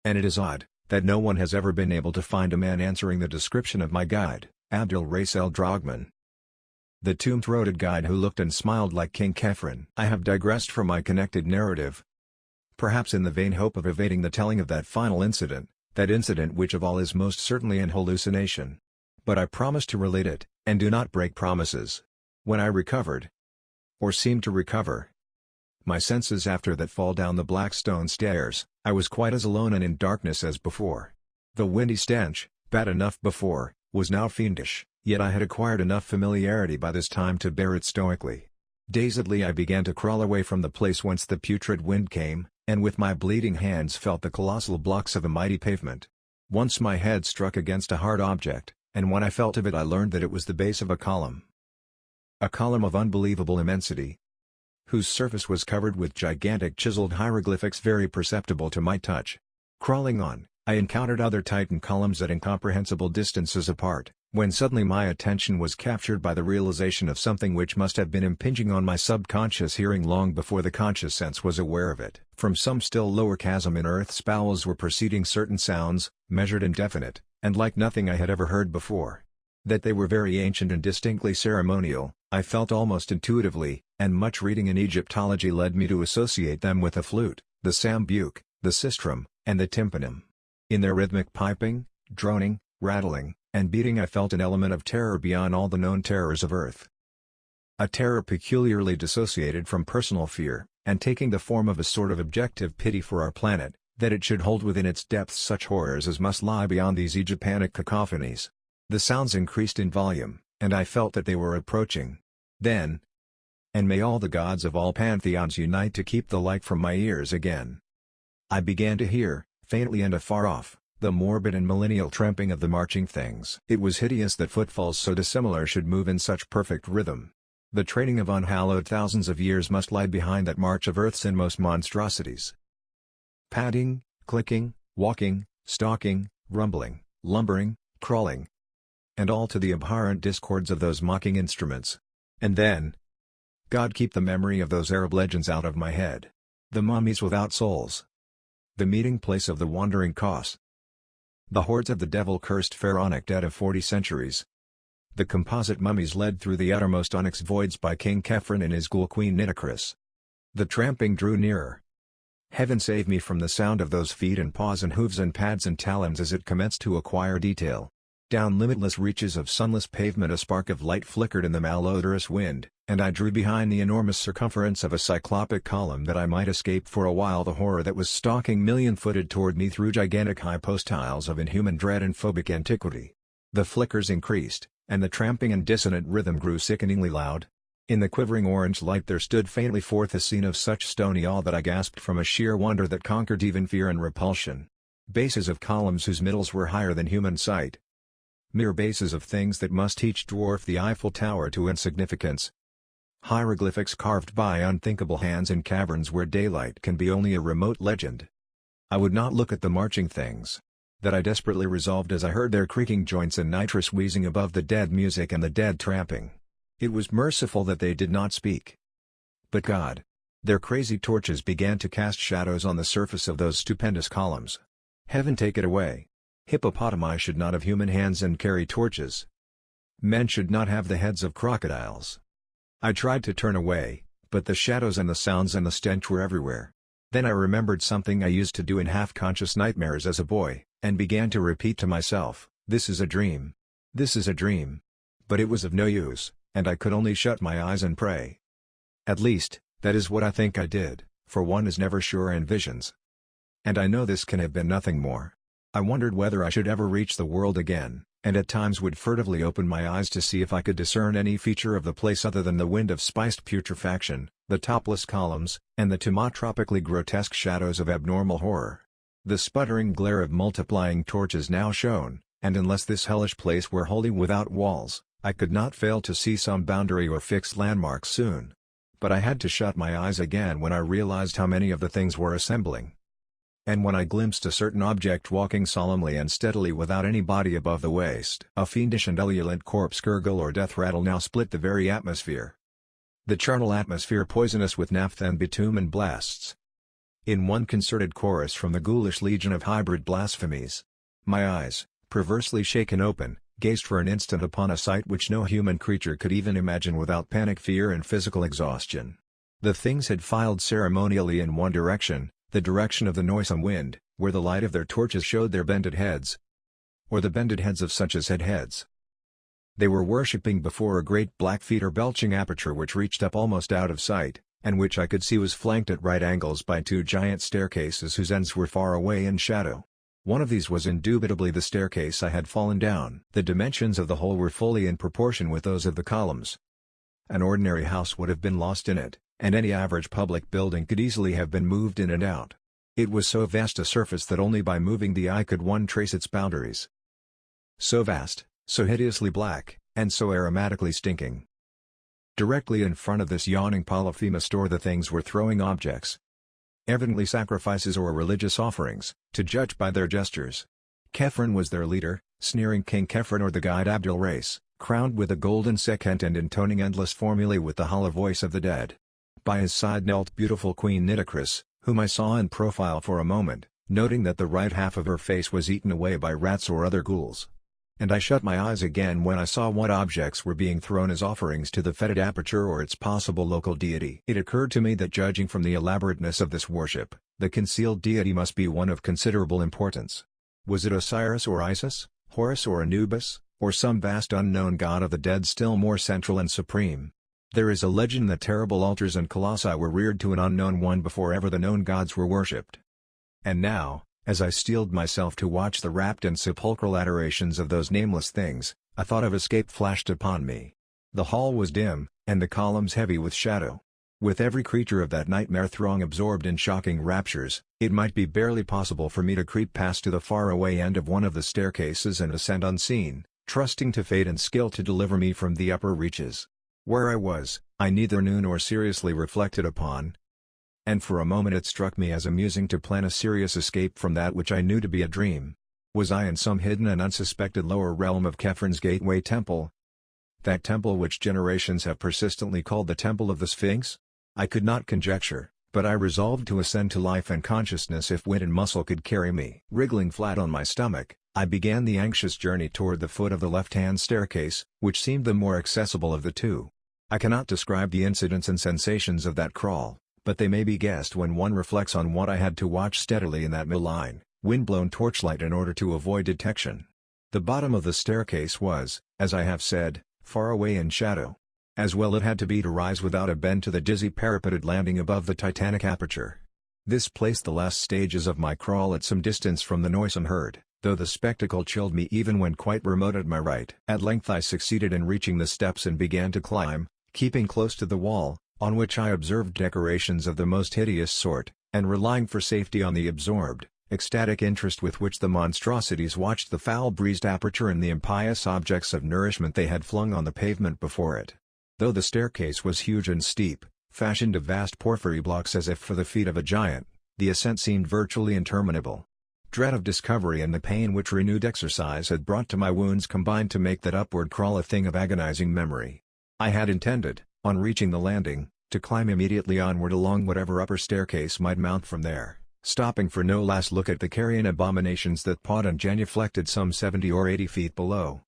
And it is odd, that no one has ever been able to find a man answering the description of my guide, Abdul Raisel Drogman. The tomb-throated guide who looked and smiled like King Khephren. I have digressed from my connected narrative. Perhaps in the vain hope of evading the telling of that final incident, that incident which of all is most certainly an hallucination. But I promise to relate it, and do not break promises. When I recovered, or seemed to recover, my senses after that fall down the black stone stairs, I was quite as alone and in darkness as before. The windy stench, bad enough before, was now fiendish, yet I had acquired enough familiarity by this time to bear it stoically. Dazedly I began to crawl away from the place whence the putrid wind came, and with my bleeding hands felt the colossal blocks of a mighty pavement. Once my head struck against a hard object, and when I felt of it I learned that it was the base of a column. A column of unbelievable immensity, whose surface was covered with gigantic chiseled hieroglyphics very perceptible to my touch. Crawling on, I encountered other Titan columns at incomprehensible distances apart, when suddenly my attention was captured by the realization of something which must have been impinging on my subconscious hearing long before the conscious sense was aware of it. From some still lower chasm in earth's bowels were proceeding certain sounds, measured and definite, and like nothing I had ever heard before. That they were very ancient and distinctly ceremonial, I felt almost intuitively, and much reading in Egyptology led me to associate them with the flute, the sambuc, the sistrum, and the tympanum. In their rhythmic piping, droning, rattling, and beating I felt an element of terror beyond all the known terrors of earth. A terror peculiarly dissociated from personal fear, and taking the form of a sort of objective pity for our planet, that it should hold within its depths such horrors as must lie beyond these Egyptanic cacophonies. The sounds increased in volume, and I felt that they were approaching. Then, and may all the gods of all pantheons unite to keep the like from my ears again, I began to hear, faintly and afar off, the morbid and millennial tramping of the marching things. It was hideous that footfalls so dissimilar should move in such perfect rhythm. The training of unhallowed thousands of years must lie behind that march of earth's inmost monstrosities. Padding, clicking, walking, stalking, rumbling, lumbering, crawling, and all to the abhorrent discords of those mocking instruments. And then, God keep the memory of those Arab legends out of my head. The mummies without souls. The meeting place of the wandering Kos. The hordes of the devil-cursed pharaonic dead of 40 centuries. The composite mummies led through the uttermost onyx voids by King Khephren and his ghoul queen Nitocris. The tramping drew nearer. Heaven save me from the sound of those feet and paws and hooves and pads and talons as it commenced to acquire detail. Down limitless reaches of sunless pavement a spark of light flickered in the malodorous wind, and I drew behind the enormous circumference of a cyclopic column that I might escape for a while the horror that was stalking million-footed toward me through gigantic hypostiles of inhuman dread and phobic antiquity. The flickers increased, and the tramping and dissonant rhythm grew sickeningly loud. In the quivering orange light there stood faintly forth a scene of such stony awe that I gasped from a sheer wonder that conquered even fear and repulsion. Bases of columns whose middles were higher than human sight. Mere bases of things that must each dwarf the Eiffel Tower to insignificance. Hieroglyphics carved by unthinkable hands in caverns where daylight can be only a remote legend. I would not look at the marching things. That I desperately resolved as I heard their creaking joints and nitrous wheezing above the dead music and the dead tramping. It was merciful that they did not speak. But God! Their crazy torches began to cast shadows on the surface of those stupendous columns. Heaven take it away! Hippopotami should not have human hands and carry torches. Men should not have the heads of crocodiles. I tried to turn away, but the shadows and the sounds and the stench were everywhere. Then I remembered something I used to do in half-conscious nightmares as a boy, and began to repeat to myself, "This is a dream. This is a dream." But it was of no use, and I could only shut my eyes and pray. At least, that is what I think I did, for one is never sure in visions. And I know this can have been nothing more. I wondered whether I should ever reach the world again, and at times would furtively open my eyes to see if I could discern any feature of the place other than the wind of spiced putrefaction, the topless columns, and the topically grotesque shadows of abnormal horror. The sputtering glare of multiplying torches now shone, and unless this hellish place were wholly without walls, I could not fail to see some boundary or fixed landmark soon. But I had to shut my eyes again when I realized how many of the things were assembling. And when I glimpsed a certain object walking solemnly and steadily without any body above the waist. A fiendish and ululent corpse gurgle or death rattle now split the very atmosphere. The charnel atmosphere poisonous with naphtha and bitumen and blasts. In one concerted chorus from the ghoulish legion of hybrid blasphemies. My eyes, perversely shaken open, gazed for an instant upon a sight which no human creature could even imagine without panic fear and physical exhaustion. The things had filed ceremonially in one direction, the direction of the noisome wind, where the light of their torches showed their bended heads. Or the bended heads of such as had heads. They were worshipping before a great black feet or belching aperture which reached up almost out of sight, and which I could see was flanked at right angles by two giant staircases whose ends were far away in shadow. One of these was indubitably the staircase I had fallen down. The dimensions of the whole were fully in proportion with those of the columns. An ordinary house would have been lost in it, and any average public building could easily have been moved in and out. It was so vast a surface that only by moving the eye could one trace its boundaries. So vast, so hideously black, and so aromatically stinking. Directly in front of this yawning Polyphemus store the things were throwing objects. Evidently sacrifices or religious offerings, to judge by their gestures. Khephren was their leader, sneering King Khephren or the guide Abdul Rais, crowned with a golden sekhet and intoning endless formulae with the hollow voice of the dead. By his side knelt beautiful Queen Nitocris, whom I saw in profile for a moment, noting that the right half of her face was eaten away by rats or other ghouls. And I shut my eyes again when I saw what objects were being thrown as offerings to the fetid aperture or its possible local deity. It occurred to me that judging from the elaborateness of this worship, the concealed deity must be one of considerable importance. Was it Osiris or Isis, Horus or Anubis, or some vast unknown god of the dead still more central and supreme? There is a legend that terrible altars and colossi were reared to an unknown one before ever the known gods were worshipped. And now, as I steeled myself to watch the rapt and sepulchral adorations of those nameless things, a thought of escape flashed upon me. The hall was dim, and the columns heavy with shadow. With every creature of that nightmare throng absorbed in shocking raptures, it might be barely possible for me to creep past to the far-away end of one of the staircases and ascend unseen, trusting to fate and skill to deliver me from the upper reaches. Where I was, I neither knew nor seriously reflected upon. And for a moment it struck me as amusing to plan a serious escape from that which I knew to be a dream. Was I in some hidden and unsuspected lower realm of Khephen's gateway temple? That temple which generations have persistently called the Temple of the Sphinx? I could not conjecture, but I resolved to ascend to life and consciousness if wit and muscle could carry me. Wriggling flat on my stomach, I began the anxious journey toward the foot of the left-hand staircase, which seemed the more accessible of the two. I cannot describe the incidents and sensations of that crawl, but they may be guessed when one reflects on what I had to watch steadily in that malign, wind-blown torchlight in order to avoid detection. The bottom of the staircase was, as I have said, far away in shadow. As well it had to be to rise without a bend to the dizzy parapeted landing above the titanic aperture. This placed the last stages of my crawl at some distance from the noisome herd, though the spectacle chilled me even when quite remote at my right. At length I succeeded in reaching the steps and began to climb, keeping close to the wall, on which I observed decorations of the most hideous sort, and relying for safety on the absorbed, ecstatic interest with which the monstrosities watched the foul-breezed aperture and the impious objects of nourishment they had flung on the pavement before it. Though the staircase was huge and steep, fashioned of vast porphyry blocks as if for the feet of a giant, the ascent seemed virtually interminable. Dread of discovery and the pain which renewed exercise had brought to my wounds combined to make that upward crawl a thing of agonizing memory. I had intended, on reaching the landing, to climb immediately onward along whatever upper staircase might mount from there, stopping for no last look at the carrion abominations that pawed and genuflected some 70 or 80 feet below.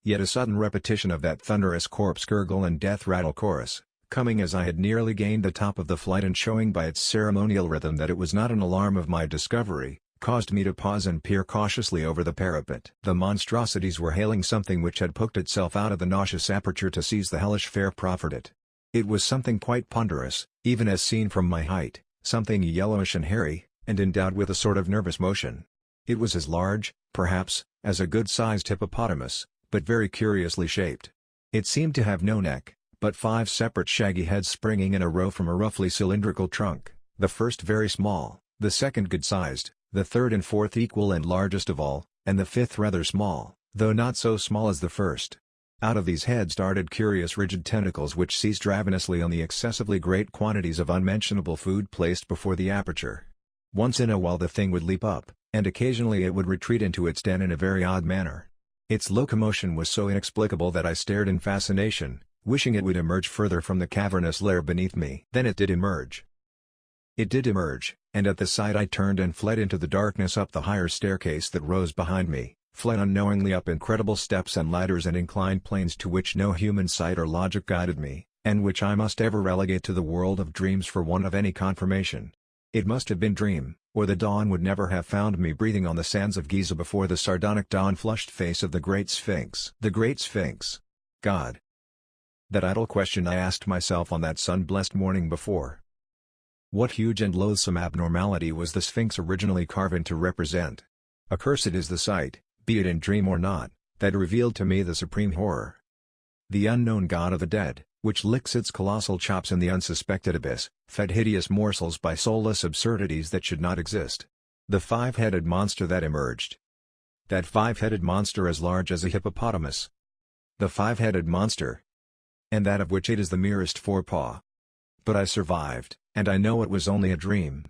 Yet a sudden repetition of that thunderous corpse gurgle and death rattle chorus, coming as I had nearly gained the top of the flight and showing by its ceremonial rhythm that it was not an alarm of my discovery, caused me to pause and peer cautiously over the parapet. The monstrosities were hailing something which had poked itself out of the nauseous aperture to seize the hellish fare proffered it. It was something quite ponderous, even as seen from my height, something yellowish and hairy, and endowed with a sort of nervous motion. It was as large, perhaps, as a good-sized hippopotamus, but very curiously shaped. It seemed to have no neck, but 5 separate shaggy heads springing in a row from a roughly cylindrical trunk, the first very small, the second good-sized, the third and fourth equal and largest of all, and the fifth rather small, though not so small as the first. Out of these heads darted curious rigid tentacles which seized ravenously on the excessively great quantities of unmentionable food placed before the aperture. Once in a while the thing would leap up, and occasionally it would retreat into its den in a very odd manner. Its locomotion was so inexplicable that I stared in fascination, wishing it would emerge further from the cavernous lair beneath me. Then it did emerge. It did emerge, and at the sight I turned and fled into the darkness up the higher staircase that rose behind me, fled unknowingly up incredible steps and ladders and inclined planes to which no human sight or logic guided me, and which I must ever relegate to the world of dreams for want of any confirmation. It must have been dream, or the dawn would never have found me breathing on the sands of Giza before the sardonic dawn-flushed face of the Great Sphinx. The Great Sphinx. God. That idle question I asked myself on that sun-blessed morning before. What huge and loathsome abnormality was the Sphinx originally carven to represent? Accursed is the sight, be it in dream or not, that revealed to me the supreme horror. The unknown god of the dead, which licks its colossal chops in the unsuspected abyss, fed hideous morsels by soulless absurdities that should not exist. The 5-headed monster that emerged. That 5-headed monster as large as a hippopotamus. The 5-headed monster. And that of which it is the merest forepaw. But I survived, and I know it was only a dream.